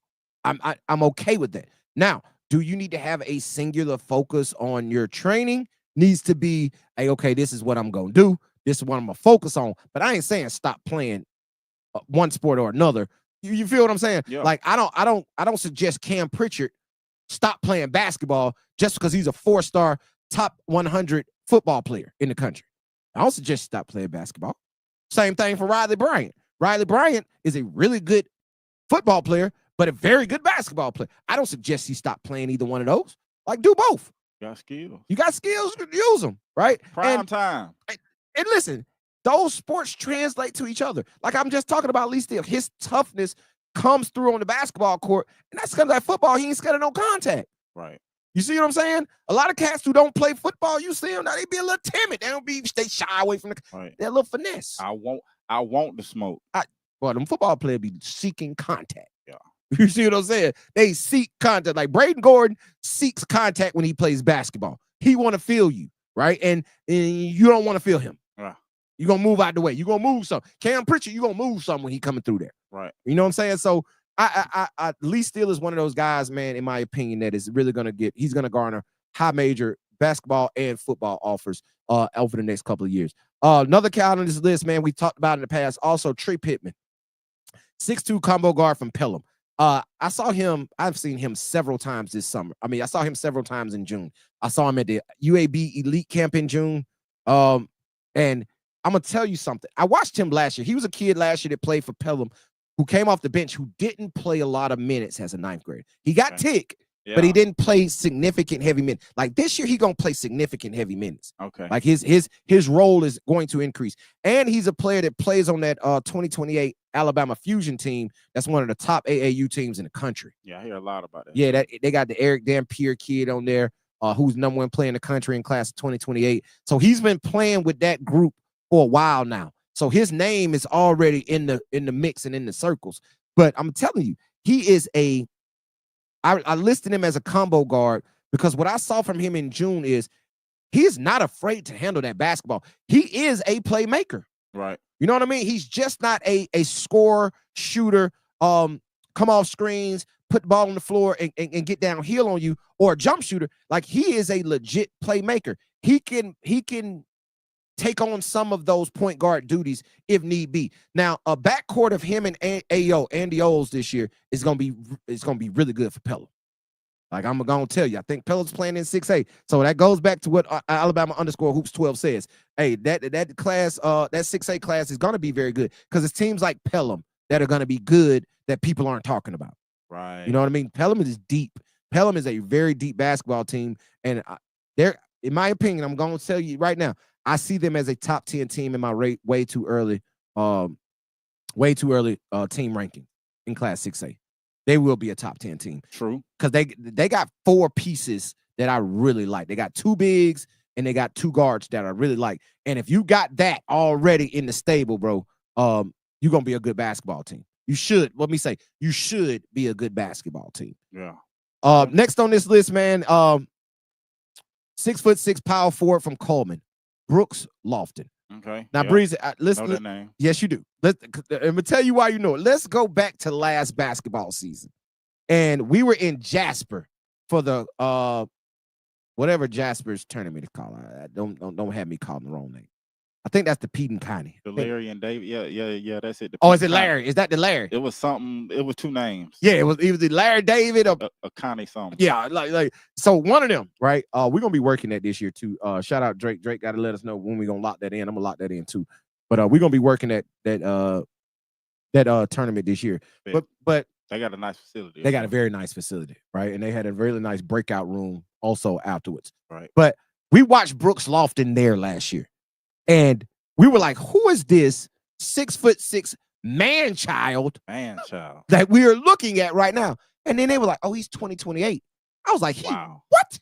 Speaker 1: I'm okay with that. Now, do you need to have a singular focus on your training? Needs to be, hey, okay, this is what I'm going to do. This is what I'm going to focus on. But I ain't saying stop playing one sport or another. You feel what I'm saying?
Speaker 2: Yeah.
Speaker 1: Like, I don't suggest Cam Pritchard stop playing basketball just because he's a 4-star top 100 football player in the country. I don't suggest stop playing basketball. Same thing for Riley Bryant. Riley Bryant is a really good football player, but a very good basketball player. I don't suggest he stop playing either one of those. Like, do both.
Speaker 2: Got skills.
Speaker 1: You got skills, use them, right?
Speaker 2: Prime time.
Speaker 1: And listen, those sports translate to each other. Like I'm just talking about Lee Steele. His toughness comes through on the basketball court, and that's because like football, he ain't scared of no contact.
Speaker 2: Right.
Speaker 1: You see what I'm saying? A lot of cats who don't play football, you see them now, they be a little timid. They shy away from they're a little finesse.
Speaker 2: I want the smoke.
Speaker 1: Well, them football players be seeking contact.
Speaker 2: Yeah.
Speaker 1: You see what I'm saying? They seek contact. Like Braden Gordon seeks contact when he plays basketball. He want to feel you, right? And you don't want to feel him.
Speaker 2: Yeah.
Speaker 1: You're going to move out the way. You're going to move something. Cam Pritchard, you're going to move something when he coming through there.
Speaker 2: Right.
Speaker 1: You know what I'm saying? So Lee Steele is one of those guys, man, in my opinion, that is really going to he's going to garner high major basketball and football offers over the next couple of years. Another guy on this list, man, we talked about in the past, also Trey Pittman, 6'2" combo guard from Pelham. I've seen him several times this summer. I mean, I saw him several times in June. I saw him at the UAB Elite Camp in June. And I'm going to tell you something. I watched him last year. He was a kid last year that played for Pelham who came off the bench, who didn't play a lot of minutes as a 9th grader. He got tick, but he didn't play significant heavy minutes. Like this year, he's going to play significant heavy minutes.
Speaker 2: Okay.
Speaker 1: Like his role is going to increase. And he's a player that plays on that 2028 Alabama Fusion team. That's one of the top AAU teams in the country.
Speaker 2: Yeah, I hear a lot about that.
Speaker 1: Yeah, they got the Eric Dampier kid on there, who's #1 player in the country in class of 2028. So he's been playing with that group for a while now. So his name is already in the mix and in the circles. But I'm telling you, he is I listed him as a combo guard because what I saw from him in June is he is not afraid to handle that basketball. He is a playmaker.
Speaker 2: Right.
Speaker 1: You know what I mean? He's just not a scorer, shooter, come off screens, put the ball on the floor and get downhill on you, or a jump shooter. Like he is a legit playmaker. He can take on some of those point guard duties if need be. Now, a backcourt of him and Andy Oles this year is gonna be really good for Pella. Like I'm gonna tell you, I think Pella's playing in 6A. So that goes back to what Alabama_hoops12 says. Hey, that class, that 6A class is gonna be very good because it's teams like Pelham that are gonna be good that people aren't talking about.
Speaker 2: Right.
Speaker 1: You know what I mean? Pelham is deep. Pelham is a very deep basketball team, and they're, in my opinion, I'm gonna tell you right now, I see them as a top 10 team in my rate way too early team ranking in Class 6A. They will be a top 10 team.
Speaker 2: True.
Speaker 1: Because they got 4 pieces that I really like. They got 2 bigs and they got 2 guards that I really like. And if you got that already in the stable, bro, you're gonna be a good basketball team. You should be a good basketball team.
Speaker 2: Yeah.
Speaker 1: Next on this list, man, 6'6" power forward from Coleman, Brooks Lofton.
Speaker 2: Okay.
Speaker 1: Now, Breezy, listen.
Speaker 2: Know that name.
Speaker 1: Yes, you do. I'm gonna tell you why you know it. Let's go back to last basketball season, and we were in Jasper for the whatever Jasper's tournament is called. Don't have me calling the wrong name. I think that's the Pete and Connie.
Speaker 2: The Larry and David. Yeah. That's it.
Speaker 1: Oh, is it Larry? Is that the Larry?
Speaker 2: It was something. It was 2 names.
Speaker 1: Yeah, it was either Larry David or
Speaker 2: Connie something.
Speaker 1: Yeah, like so one of them, right? We're gonna be working that this year too. Shout out Drake. Drake got to let us know when we're gonna lock that in. I'm gonna lock that in too. But we're gonna be working that tournament this year.
Speaker 2: Yeah.
Speaker 1: But
Speaker 2: they got a nice facility.
Speaker 1: They got a very nice facility, right? And they had a really nice breakout room also afterwards.
Speaker 2: Right.
Speaker 1: But we watched Brooks Lofton there last year, and we were like, "Who is this 6'6" man-child that we are looking at right now?" And then they were like, "Oh, he's 28." I was like,
Speaker 2: "Wow,
Speaker 1: what?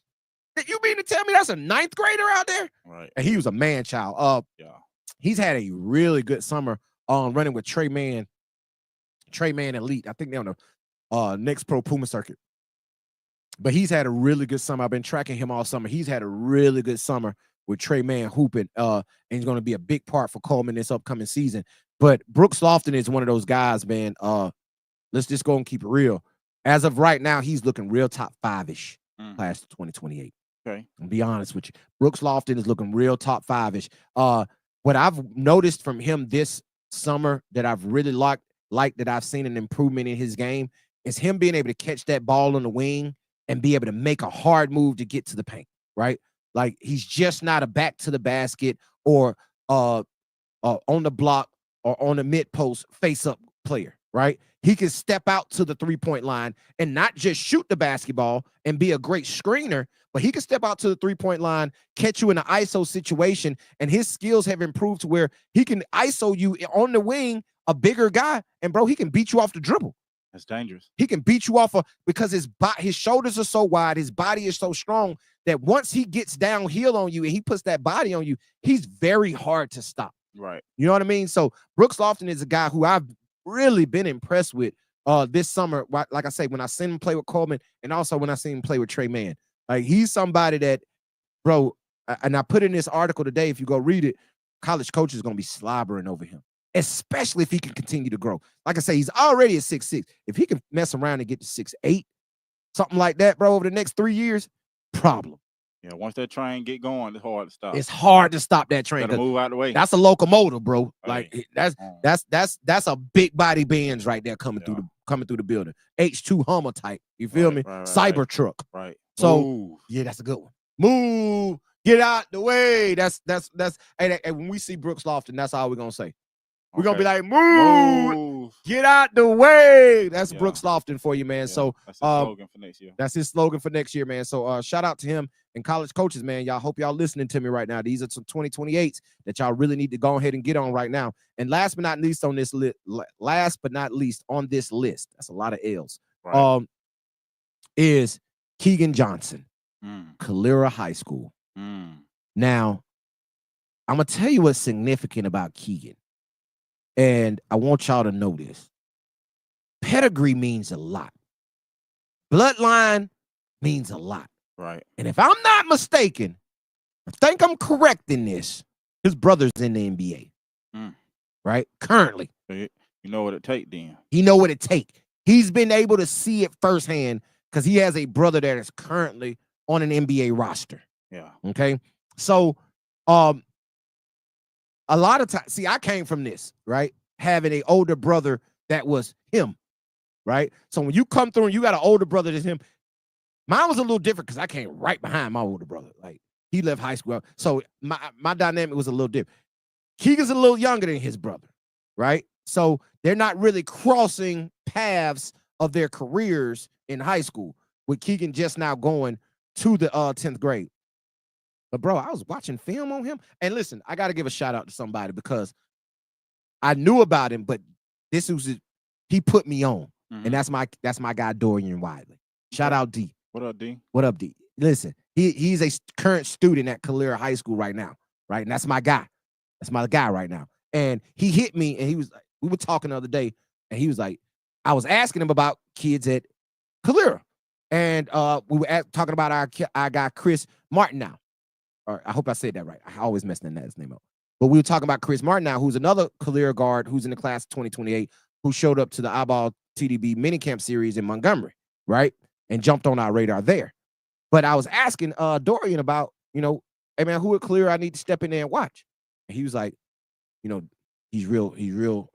Speaker 1: You mean to tell me that's a 9th grader out there?"
Speaker 2: Right.
Speaker 1: And he was a man-child.
Speaker 2: Yeah.
Speaker 1: He's had a really good summer running with Trey Man Elite. I think they're on the next Pro Puma circuit. But he's had a really good summer. I've been tracking him all summer. He's had a really good summer with Trey Man hooping, and he's going to be a big part for Coleman this upcoming season. But Brooks Lofton is one of those guys, man. Let's just go and keep it real. As of right now, he's looking real top 5-ish class of 2028.
Speaker 2: Okay.
Speaker 1: I'll be honest with you. Brooks Lofton is looking real top 5-ish. What I've noticed from him this summer that I've really liked that I've seen an improvement in his game is him being able to catch that ball on the wing and be able to make a hard move to get to the paint, right? Like he's just not a back to the basket or on the block or on the mid post face up player, right? He can step out to the 3-point line and not just shoot the basketball and be a great screener, but he can step out to the 3-point line, catch you in an ISO situation, and his skills have improved to where he can ISO you on the wing, a bigger guy, and bro, he can beat you off the dribble.
Speaker 2: That's dangerous.
Speaker 1: He can beat you off because his shoulders are so wide, his body is so strong that once he gets downhill on you and he puts that body on you, he's very hard to stop.
Speaker 2: Right.
Speaker 1: You know what I mean? So Brooks Lofton is a guy who I've really been impressed with this summer. Like I say, when I seen him play with Coleman and also when I seen him play with Trey Man. Like he's somebody that, bro, and I put in this article today, if you go read it, college coaches are going to be slobbering over him, especially if he can continue to grow. Like I say, he's already at 6'6". If he can mess around and get to 6'8", something like that, bro, over the next 3 years, problem.
Speaker 2: Yeah, once that train get going, it's hard to stop.
Speaker 1: It's hard to stop that train.
Speaker 2: Gotta move out the way.
Speaker 1: That's a locomotive, bro.
Speaker 2: Right.
Speaker 1: Like that's a big body Benz right there coming through the building. H2 Hummer type. You feel me?
Speaker 2: Right,
Speaker 1: Cyber truck.
Speaker 2: Right.
Speaker 1: So yeah, that's a good one. Move. Get out the way. That's and when we see Brooks Lofton, that's all we're gonna say. We're gonna be like, move, get out the way. That's Brooks Lofton for you, man.
Speaker 2: Yeah,
Speaker 1: so
Speaker 2: that's his slogan for next year.
Speaker 1: That's his slogan for next year, man. So shout out to him and college coaches, man. Y'all hope y'all listening to me right now. These are some 2028s that y'all really need to go ahead and get on right now. And last but not least on this list, that's a lot of L's.
Speaker 2: Right.
Speaker 1: Is Keegan Johnson, Calera High School. Now, I'm gonna tell you what's significant about Keegan. And I want y'all to know this. Pedigree means a lot. Bloodline means a lot.
Speaker 2: Right.
Speaker 1: And if I'm not mistaken, I think I'm correct in this, his brother's in the NBA. Right? Currently.
Speaker 2: So you know what it take then.
Speaker 1: He know what it take. He's been able to see it firsthand because he has a brother that is currently on an NBA roster.
Speaker 2: Yeah.
Speaker 1: Okay. So a lot of times, see, I came from this, right? Having an older brother that was him, right? So when you come through and you got an older brother that's him, mine was a little different because I came right behind my older brother. Like he left high school. So my dynamic was a little different. Keegan's a little younger than his brother, right? So they're not really crossing paths of their careers in high school, with Keegan just now going to the 10th grade. But bro, I was watching film on him. And listen, I got to give a shout out to somebody because I knew about him, but this was he put me on.
Speaker 2: Mhm.
Speaker 1: And that's my guy Dorian Wiley. Shout out D.
Speaker 2: What up, D?
Speaker 1: What up, D? Listen, he's a current student at Calera High School right now, right? And that's my guy. That's my guy right now. And he hit me, and he was like, we were talking the other day, and he was like, I was asking him about kids at Calera, and we were talking about our guy Chris Martin now. Or I hope I said that right. I always mess his name up. But we were talking about Chris Martin now, who's another Calera guard who's in the class of 2028, who showed up to the iBall TDB minicamp series in Montgomery, right? And jumped on our radar there. But I was asking Dorian about, hey man, who at Calera I need to step in there and watch? And he was like, he's real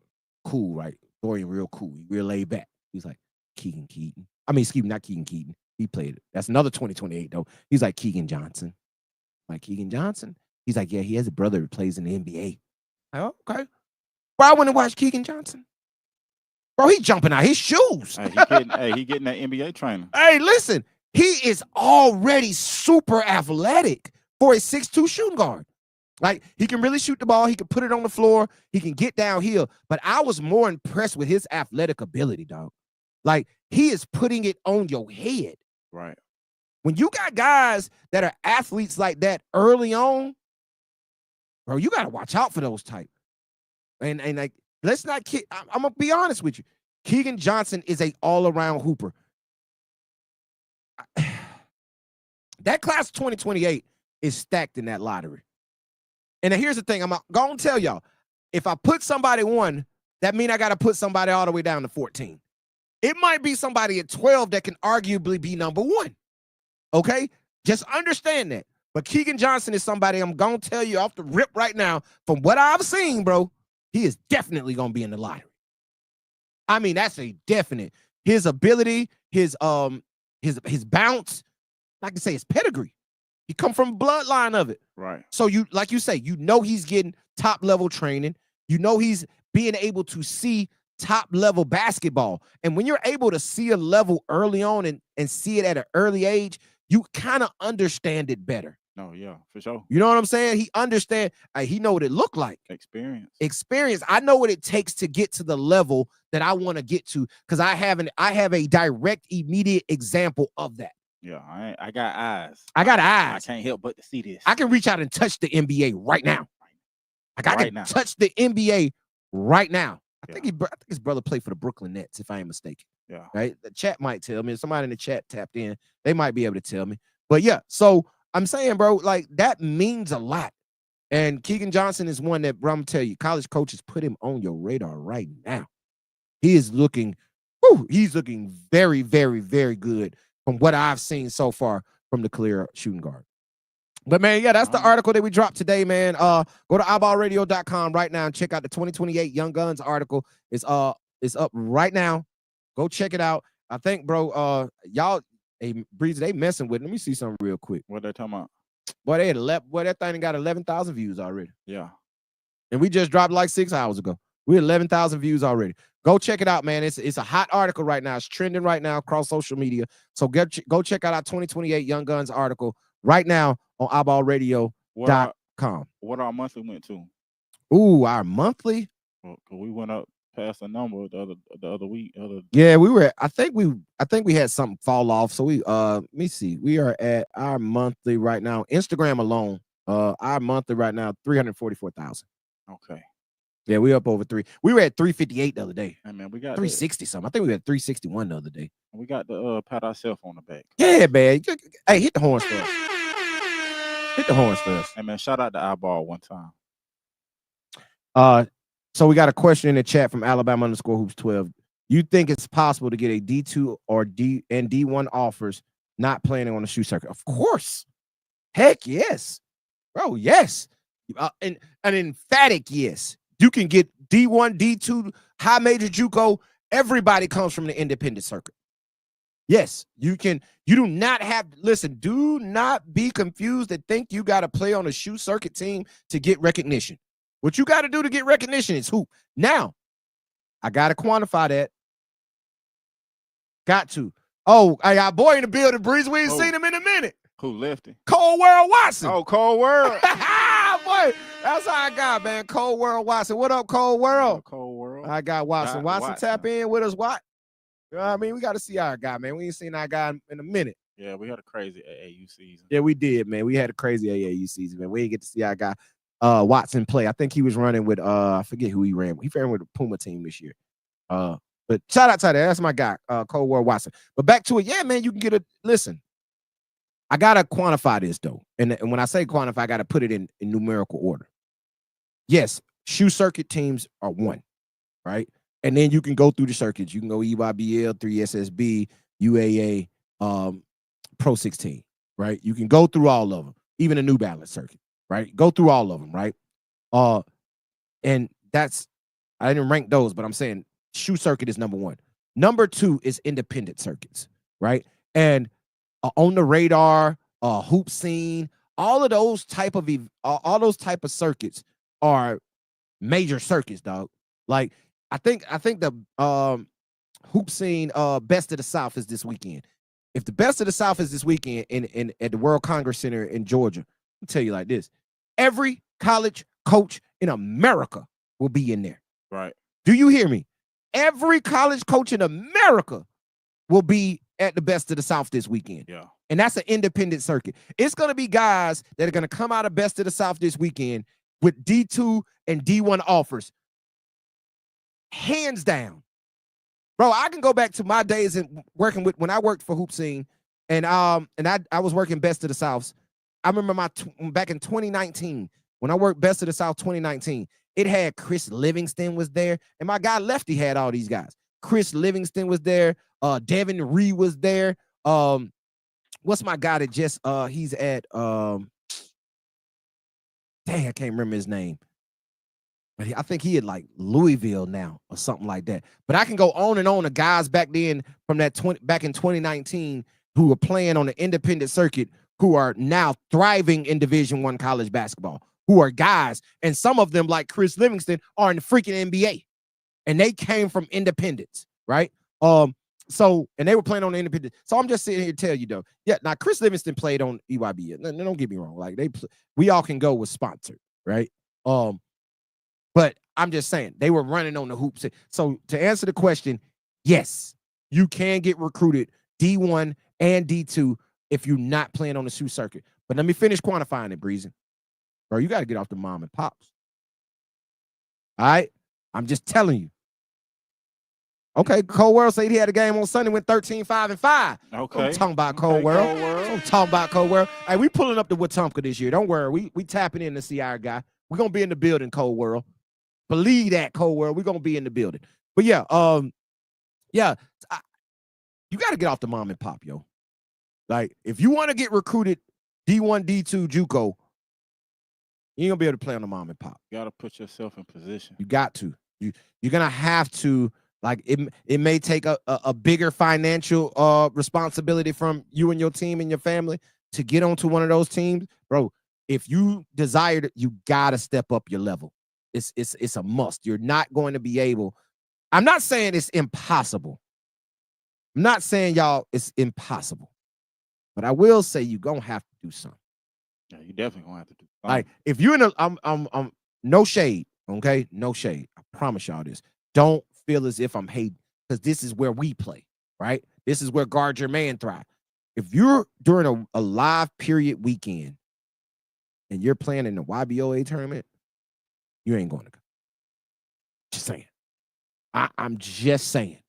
Speaker 1: cool, right? Dorian real cool. He's real laid back. He's like, Keegan. I mean, excuse me, not Keegan. He played it. That's another 2028 though. He's like Keegan Johnson. Like Keegan Johnson? He's like, yeah, he has a brother who plays in the NBA. Like, oh, okay. Bro, I went and watched Keegan Johnson. Bro, he jumping out his shoes.
Speaker 2: He getting that NBA training.
Speaker 1: Hey, listen, he is already super athletic for a 6'2" shooting guard. Like, he can really shoot the ball. He can put it on the floor. He can get downhill. But I was more impressed with his athletic ability, dog. Like, he is putting it on your head.
Speaker 2: Right.
Speaker 1: When you got guys that are athletes like that early on, bro, you got to watch out for those type. And like, let's not kid. I'm going to be honest with you. Keegan Johnson is a all-around hooper. That class of 2028 is stacked in that lottery. And here's the thing. I'm going to tell y'all, if I put somebody 1, that means I got to put somebody all the way down to 14. It might be somebody at 12 that can arguably be number 1. Okay? Just understand that. But Keegan Johnson is somebody I'm going to tell you off the rip right now, from what I've seen, bro, he is definitely going to be in the lottery. I mean, that's a definite. His ability, his bounce, like I say, his pedigree. He come from bloodline of it.
Speaker 2: Right.
Speaker 1: So you, like you say, he's getting top level training. He's being able to see top level basketball. And when you're able to see a level early on and see it at an early age, you kind of understand it better.
Speaker 2: No, yeah, for sure.
Speaker 1: You know what I'm saying? He understand. He know what it looked like. Experience. I know what it takes to get to the level that I want to get to, because I have a direct, immediate example of that.
Speaker 2: Yeah, I got eyes.
Speaker 1: I got eyes.
Speaker 2: I can't help but to see this.
Speaker 1: I can reach out and touch the NBA right now. I can touch the NBA right now. I think his brother played for the Brooklyn Nets, if I ain't mistaken.
Speaker 2: Yeah.
Speaker 1: Right. The chat might tell me. If somebody in the chat tapped in, they might be able to tell me. But yeah, so I'm saying, bro, like that means a lot. And Keegan Johnson is one that, bro, I'm tell you, college coaches put him on your radar right now. He's looking very, very, very good from what I've seen so far from the Calera shooting guard. But man, yeah, that's the article that we dropped today, man. Go to iBallRadio.com right now and check out the 2028 Young Guns article. It's up right now. Go check it out. I think, bro, y'all, hey, Breezy, they messing with it. Let me see something real quick.
Speaker 2: What they talking about?
Speaker 1: Boy, that thing got 11,000 views already.
Speaker 2: Yeah.
Speaker 1: And we just dropped like 6 hours ago. We had 11,000 views already. Go check it out, man. It's a hot article right now. It's trending right now across social media. So go check out our 2028 Young Guns article right now on iBallRadio.com.
Speaker 2: What our monthly went to?
Speaker 1: Ooh, our monthly?
Speaker 2: Well, we went up past the number the other week.
Speaker 1: Yeah, we were. I think we had something fall off. So let me see. We are at our monthly right now. Instagram alone, our monthly right now 344,000.
Speaker 2: Okay.
Speaker 1: Yeah, we up over 3. We were at 358 the other day.
Speaker 2: Hey man, we got
Speaker 1: 360 something. I think we had 361 the other day.
Speaker 2: We got the pat ourselves on the back.
Speaker 1: Yeah, man. Hey, hit the horns for us. Hit the horns for us.
Speaker 2: Hey man, shout out to iBall one time.
Speaker 1: So we got a question in the chat from Alabama_hoops12. You think it's possible to get a D2 or D1 offers not planning on the shoe circuit? Of course. Heck yes. Bro, yes. An emphatic yes. You can get D1, D2, high major JUCO. Everybody comes from the independent circuit. Yes, you can. You do not have, listen, do not be confused and think you got to play on a shoe circuit team to get recognition. What you got to do to get recognition is hoop. Now, I got to quantify that. Got to. Oh, I got boy in the building, Breeze. We ain't seen him in a minute.
Speaker 2: Who lifting?
Speaker 1: Cold World Watson.
Speaker 2: Oh, Cold World.
Speaker 1: Boy, that's how I got, man. Cold World Watson. What up, Cold World?
Speaker 2: Cold World.
Speaker 1: I got Watson. Watson, tap in with us. What? You know what I mean? We got to see our guy, man. We ain't seen our guy in a minute.
Speaker 2: Yeah, we had a crazy AAU season.
Speaker 1: Yeah, we did, man. We had a crazy AAU season, man. We didn't get to see our guy Watson play. I think he was running with I forget who he ran. He ran with the Puma team this year. But shout out to that. That's my guy, Cold World Watson. But back to it, yeah, man. You can get a listen. I gotta quantify this though, and when I say quantify, I gotta put it in numerical order. Yes, shoe circuit teams are one, right? And then you can go through the circuits. You can go EYBL, 3SSB, UAA, Pro 16, right? You can go through all of them, even a New Balance circuit, right? Go through all of them, right? And that's, I didn't rank those, but I'm saying shoe circuit is number one. Number two is independent circuits, right? And on the radar, hoop scene, all those type of circuits are major circuits, dog. Like I think the hoop scene best of the South is this weekend. If the best of the South is this weekend in at the World Congress Center in Georgia, I'll tell you like this: every college coach in America will be in there.
Speaker 2: Right?
Speaker 1: Do you hear me? Every college coach in America will be at the best of the South this weekend.
Speaker 2: Yeah.
Speaker 1: And that's an independent circuit. It's going to be guys that are going to come out of best of the South this weekend with D2 and D1 offers. Hands down. Bro, I can go back to my days in working with when I worked for Hoop Scene and I was working best of the South. I remember back in 2019 when I worked best of the South 2019, it had Chris Livingston was there and my guy Lefty had all these guys. Chris Livingston was there. Devin Reed was there. What's my guy that just he's at dang, I can't remember his name. But I think he had like Louisville now or something like that. But I can go on and on of guys back then from that back in 2019 who were playing on the independent circuit who are now thriving in Division I college basketball, who are guys, and some of them like Chris Livingston are in the freaking NBA. And they came from independents, right? So, and they were playing on the independent. So I'm just sitting here to tell you though. Yeah, now Chris Livingston played on EYB. No, don't get me wrong. Like we all can go with sponsored, right? But I'm just saying they were running on the hoops. So to answer the question, yes, you can get recruited D1 and D2 if you're not playing on the shoe circuit. But let me finish quantifying it, Breezy. Bro, you got to get off the mom and pops. All right? I'm just telling you. Okay, Cold World said he had a game on Sunday, went 13-5-5.
Speaker 2: Okay.
Speaker 1: I'm talking about Cold World. I'm talking about Cold World. Hey, we pulling up to Wetumpka this year. Don't worry. We tapping in to see our guy. We're going to be in the building, Cold World. Believe that, Cold World. We're going to be in the building. But yeah, you got to get off the mom and pop, yo. Like, if you want to get recruited D1, D2, JUCO, you ain't going to be able to play on the mom and pop.
Speaker 2: You got to put yourself in position.
Speaker 1: You got to. You're going to have to. Like it may take a bigger financial responsibility from you and your team and your family to get onto one of those teams, bro. If you desire it, you gotta step up your level. It's a must. You're not going to be able. I'm not saying it's impossible. I'm not saying y'all it's impossible, but I will say you're gonna have to do something.
Speaker 2: Yeah, you definitely gonna have to do something.
Speaker 1: Like if you're in a, I'm no shade, okay, no shade. I promise y'all this. Don't feel as if I'm hating because this is where we play, right? This is where Guard Your Man thrive. If you're during a live period weekend and you're playing in the YBOA tournament, you ain't going to go. Just saying. I'm just saying.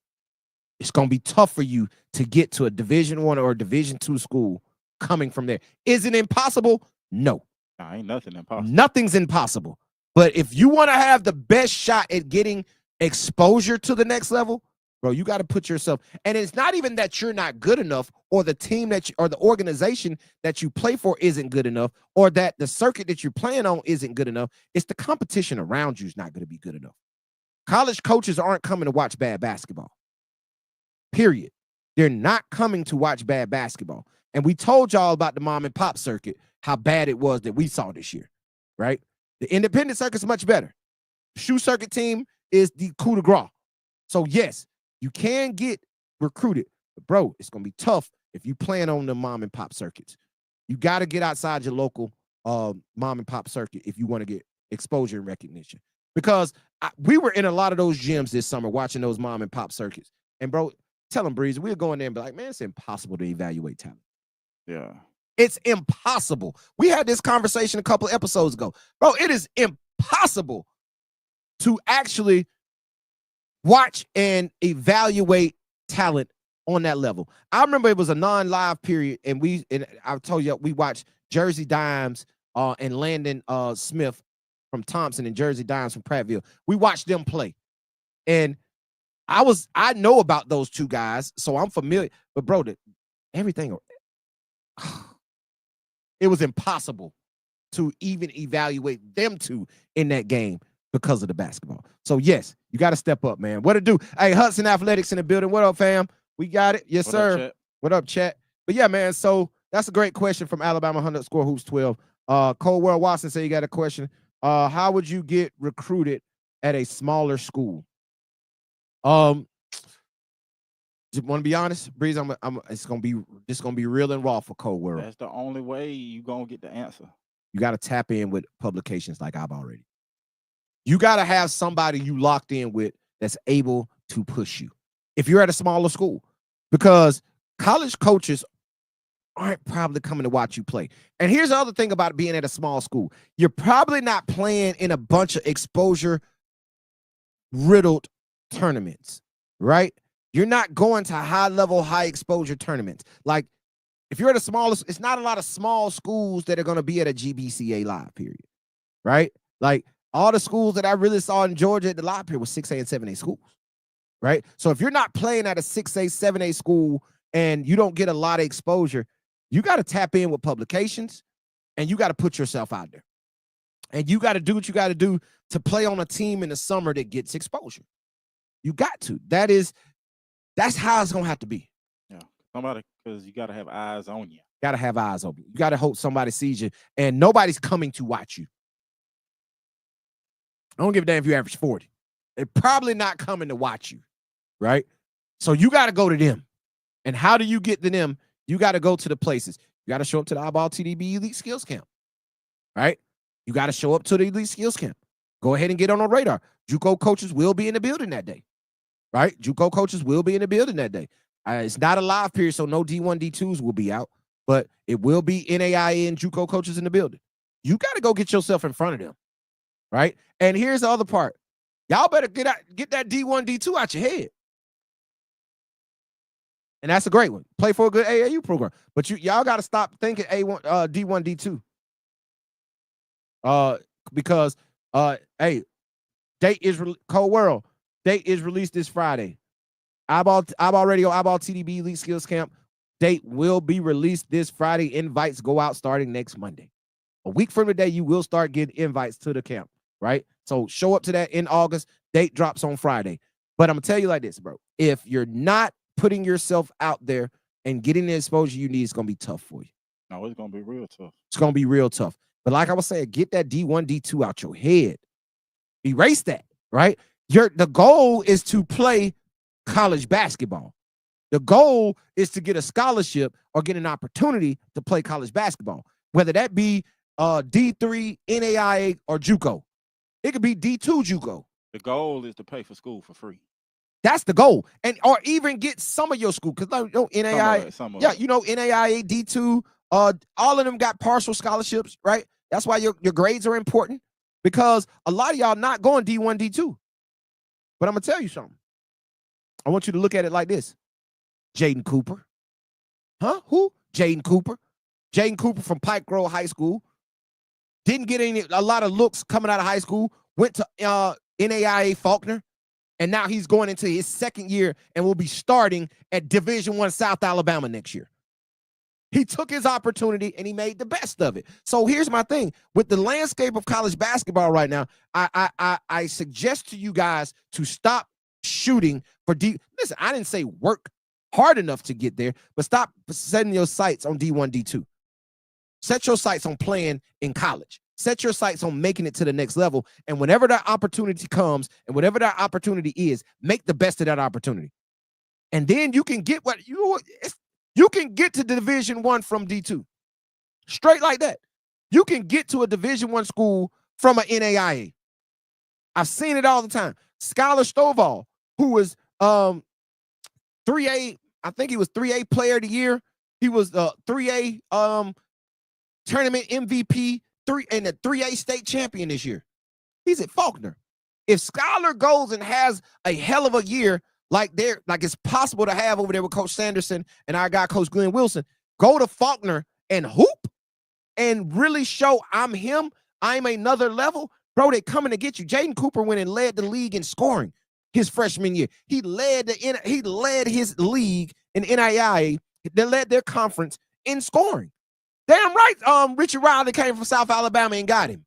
Speaker 1: It's going to be tough for you to get to a Division I or a Division II school coming from there. Is it impossible? No.
Speaker 2: Nah, ain't nothing impossible.
Speaker 1: Nothing's impossible. But if you want to have the best shot at getting exposure to the next level, Bro, you got to put yourself, and it's not even that you're not good enough, or the team that you, or the organization that you play for isn't good enough, or that the circuit that you're playing on isn't good enough. It's the competition around you is not going to be good enough. College coaches aren't coming to watch bad basketball. Period. They're not coming to watch bad basketball. And we told y'all about the mom and pop circuit, how bad it was that we saw this year, right? The independent circuit's much better. Shoe circuit team is the coup de grace. So yes, you can get recruited, but bro, it's gonna be tough if you plan on the mom and pop circuits. You got to get outside your local mom and pop circuit if you want to get exposure and recognition. Because we were in a lot of those gyms this summer watching those mom and pop circuits. And bro, tell them, Breeze, we'll go in there and be like, man, it's impossible to evaluate talent.
Speaker 2: Yeah.
Speaker 1: It's impossible. We had this conversation a couple of episodes ago. Bro, it is impossible to actually watch and evaluate talent on that level. I remember it was a non-live period, and I told you we watched Jersey Dimes and Landon Smith from Thompson and Jersey Dimes from Prattville. We watched them play. And I know about those two guys, so I'm familiar. But bro, everything, it was impossible to even evaluate them two in that game because of the basketball. So yes, you got to step up, man. What to do? Hey, Hudson Athletics in the building. What up, fam? We got it. Yes, sir. What up, chat? But yeah, man. So that's a great question from Alabama _hoops 12. Cole World Watson said you got a question. How would you get recruited at a smaller school? Just want to be honest, Breeze. It's gonna be real and raw for Cole World.
Speaker 2: That's the only way you gonna get the answer.
Speaker 1: You got to tap in with publications like iBall Radio. You got to have somebody you locked in with that's able to push you. If you're at a smaller school, because college coaches aren't probably coming to watch you play. And here's the other thing about being at a small school: you're probably not playing in a bunch of exposure riddled tournaments, right? You're not going to high-level, high-exposure tournaments. Like, if you're at a smaller, it's not a lot of small schools that are going to be at a GBCA live period, right? Like, all the schools that I really saw in Georgia at the live period was 6A and 7A schools, right? So if you're not playing at a 6A, 7A school and you don't get a lot of exposure, you got to tap in with publications and you got to put yourself out there. And you got to do what you got to do to play on a team in the summer that gets exposure. You got to. That's how it's going to have to be.
Speaker 2: Yeah. Somebody, because you got to have eyes on you.
Speaker 1: Got to have eyes on you. You got to hope somebody sees you, and nobody's coming to watch you. I don't give a damn if you average 40. They're probably not coming to watch you, right? So you got to go to them. And how do you get to them? You got to go to the places. You got to show up to the iBall TDB Elite Skills Camp, right? You got to show up to the Elite Skills Camp. Go ahead and get on the radar. JUCO coaches will be in the building that day, right? JUCO coaches will be in the building that day. It's not a live period, so no D1, D2s will be out, but it will be NAIA and JUCO coaches in the building. You got to go get yourself in front of them, right? And here's the other part. Y'all better get that D1, D2 out your head. And that's a great one. Play for a good AAU program. But y'all got to stop thinking D1, D2. Because hey, date is Cold World. Date is released this Friday. iBall Radio, iBall TDB Elite Skills Camp. Date will be released this Friday. Invites go out starting next Monday. A week from today, you will start getting invites to the camp, right? So show up to that in August. Date drops on Friday. But I'm going to tell you like this, bro. If you're not putting yourself out there and getting the exposure you need, it's going to be tough for you.
Speaker 2: No, it's going to be real tough.
Speaker 1: It's going to be real tough. But like I was saying, get that D1, D2 out your head. Erase that, right? The goal is to play college basketball. The goal is to get a scholarship or get an opportunity to play college basketball, whether that be D3, NAIA, or JUCO. It could be D2 JUCO.
Speaker 2: The goal is to pay for school for free.
Speaker 1: That's the goal. Or even get some of your school. Because NAIA, NAIA, D2, all of them got partial scholarships, right? That's why your grades are important, because a lot of y'all not going D1, D2. But I'm going to tell you something. I want you to look at it like this. Jaden Cooper. Huh? Who? Jaden Cooper. Jaden Cooper from Pike Grove High School. Didn't get a lot of looks coming out of high school. Went to NAIA Faulkner And now he's going into his second year and will be starting at Division I South Alabama next year. He took his opportunity and he made the best of it. So here's my thing. With the landscape of college basketball right now, I suggest to you guys to stop shooting for Listen, I didn't say work hard enough to get there, but stop setting your sights on D1, D2. Set your sights on playing in college. Set your sights on making it to the next level. And whenever that opportunity comes and whatever that opportunity is, make the best of that opportunity. And then you can get you can get to Division I from D2. Straight like that. You can get to a Division I school from an NAIA. I've seen it all the time. Skylar Stovall, who was 3A, I think he was 3A player of the year. He was 3A tournament MVP, and the 3A state champion this year. He's at Faulkner. If Skylar goes and has a hell of a year, like it's possible to have over there with Coach Sanderson and our guy, Coach Glenn Wilson, go to Faulkner and hoop and really show I'm him, I'm another level. Bro, they coming to get you. Jaden Cooper went and led the league in scoring his freshman year. He led his league in NAIA. They led their conference in scoring. Damn right, Richard Riley came from South Alabama and got him.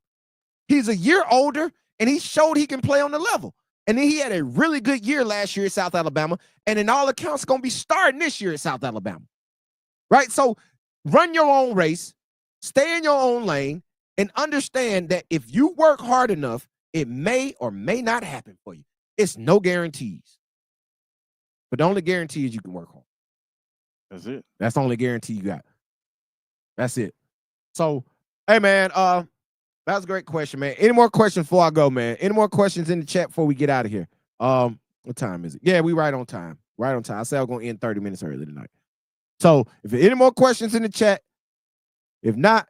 Speaker 1: He's a year older, and he showed he can play on the level. And then he had a really good year last year at South Alabama, and in all accounts, going to be starting this year at South Alabama. Right? So run your own race, stay in your own lane, and understand that if you work hard enough, it may or may not happen for you. It's no guarantees. But the only guarantee is you can work hard.
Speaker 2: That's it.
Speaker 1: That's the only guarantee you got. That's it. So, hey, man, that was a great question, man. Any more questions before I go, man? Any more questions in the chat before we get out of here? What time is it? Yeah, we right on time. Right on time. I said I was going to end 30 minutes early tonight. So, if there are any more questions in the chat, if not,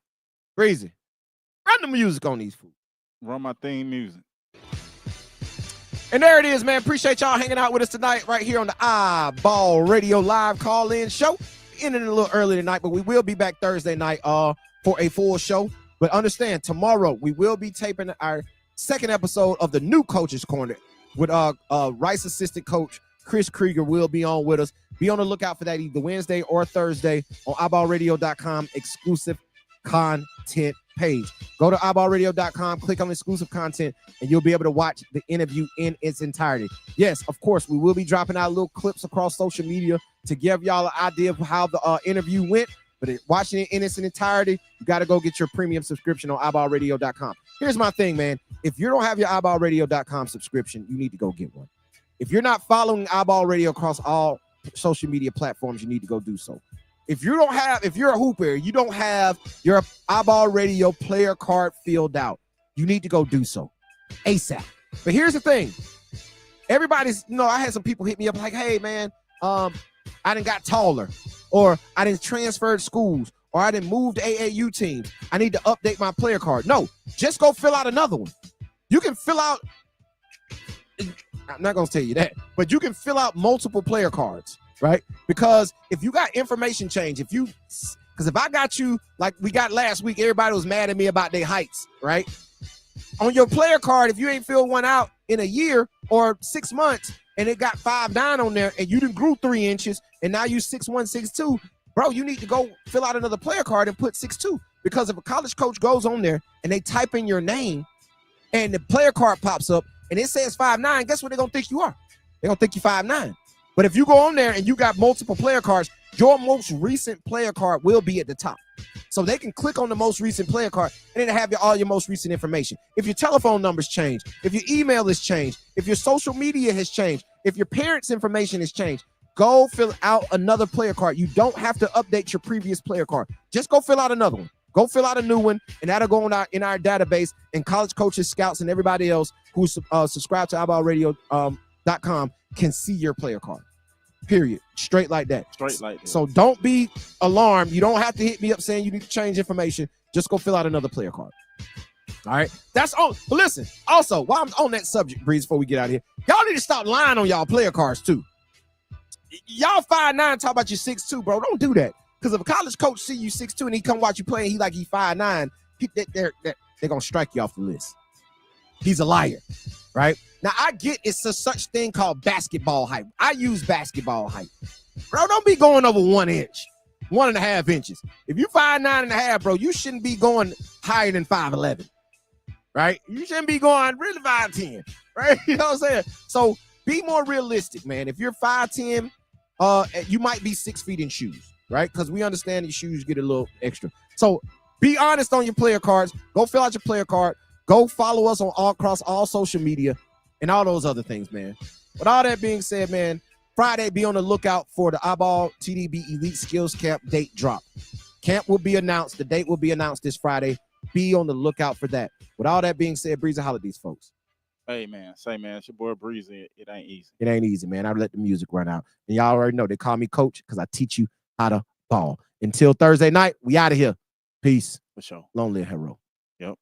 Speaker 1: Breezy, run the music on these fools.
Speaker 2: Run my theme music.
Speaker 1: And there it is, man. Appreciate y'all hanging out with us tonight right here on the iBall Radio Live call-in show. Ending a little early tonight, but we will be back Thursday night for a full show. But understand, tomorrow we will be taping our second episode of the new Coach's Corner with Rice assistant coach Chris Krieger will be on with us. Be on the lookout for that either Wednesday or Thursday on iBallRadio.com exclusive content page. Go to iBallRadio.com, click on exclusive content, and you'll be able to watch the interview in its entirety. Yes, of course, we will be dropping out little clips across social media to give y'all an idea of how the interview went. But watching it in its entirety, you got to go get your premium subscription on iBallRadio.com. Here's my thing, man. If you don't have your iBallRadio.com subscription, you need to go get one. If you're not following iBall Radio across all social media platforms, you need to go do so. If you're a hooper, you don't have your iBall Radio player card filled out, you need to go do so ASAP. But here's the thing. Everybody's, I had some people hit me up like, hey, man, I done got taller, or I done transferred schools, or I done moved AAU teams. I need to update my player card. No, just go fill out another one. You can fill out, I'm not going to tell you that, but you can fill out multiple player cards, right? Because if you got information change, because if I got you, like we got last week, everybody was mad at me about their heights, right? On your player card, if you ain't filled one out in a year or 6 months, and it got 5'9" on there, and you done grew 3 inches, and now you 6'1", 6'2", bro, you need to go fill out another player card and put 6'2", because if a college coach goes on there and they type in your name and the player card pops up and it says 5'9", guess what they're gonna think you are? They're gonna think you're 5'9". But if you go on there and you got multiple player cards, your most recent player card will be at the top. So they can click on the most recent player card and then have all your most recent information. If your telephone numbers change, if your email has changed, if your social media has changed, if your parents' information has changed, go fill out another player card. You don't have to update your previous player card. Just go fill out another one. Go fill out a new one, and that'll go in our database, and college coaches, scouts, and everybody else who subscribe to iBallRadio.com can see your player card. Period. Straight like that.
Speaker 2: Straight like that.
Speaker 1: So don't be alarmed. You don't have to hit me up saying you need to change information. Just go fill out another player card. All right. That's all. But listen, also, while I'm on that subject, Breeze, before we get out of here, y'all need to stop lying on y'all player cards too. Y'all 5'9", talk about you 6'2", bro. Don't do that. Because if a college coach see you 6'2" and he come watch you play and he like he 5'9", they're going to strike you off the list. He's a liar. right? Now, I get it's a such thing called basketball height. I use basketball height. Bro, don't be going over 1 inch, 1.5 inches. If you 5'9.5", bro, you shouldn't be going higher than 5'11", right? You shouldn't be going really 5'10", right? You know what I'm saying? So be more realistic, man. If you're 5'10", you might be 6 feet in shoes, right? Because we understand these shoes get a little extra. So be honest on your player cards. Go fill out your player card. Go follow us on across all social media and all those other things, man. With all that being said, man, Friday, be on the lookout for the iBall TDB Elite Skills Camp date drop. Camp will be announced. The date will be announced this Friday. Be on the lookout for that. With all that being said, Breezy, holla at these folks.
Speaker 2: Hey, man. Say, man, it's your boy Breezy. It ain't easy.
Speaker 1: It ain't easy, man. I let the music run out. And y'all already know they call me coach because I teach you how to ball. Until Thursday night, we out of here. Peace.
Speaker 2: For sure.
Speaker 1: Lonely hero.
Speaker 2: Yep.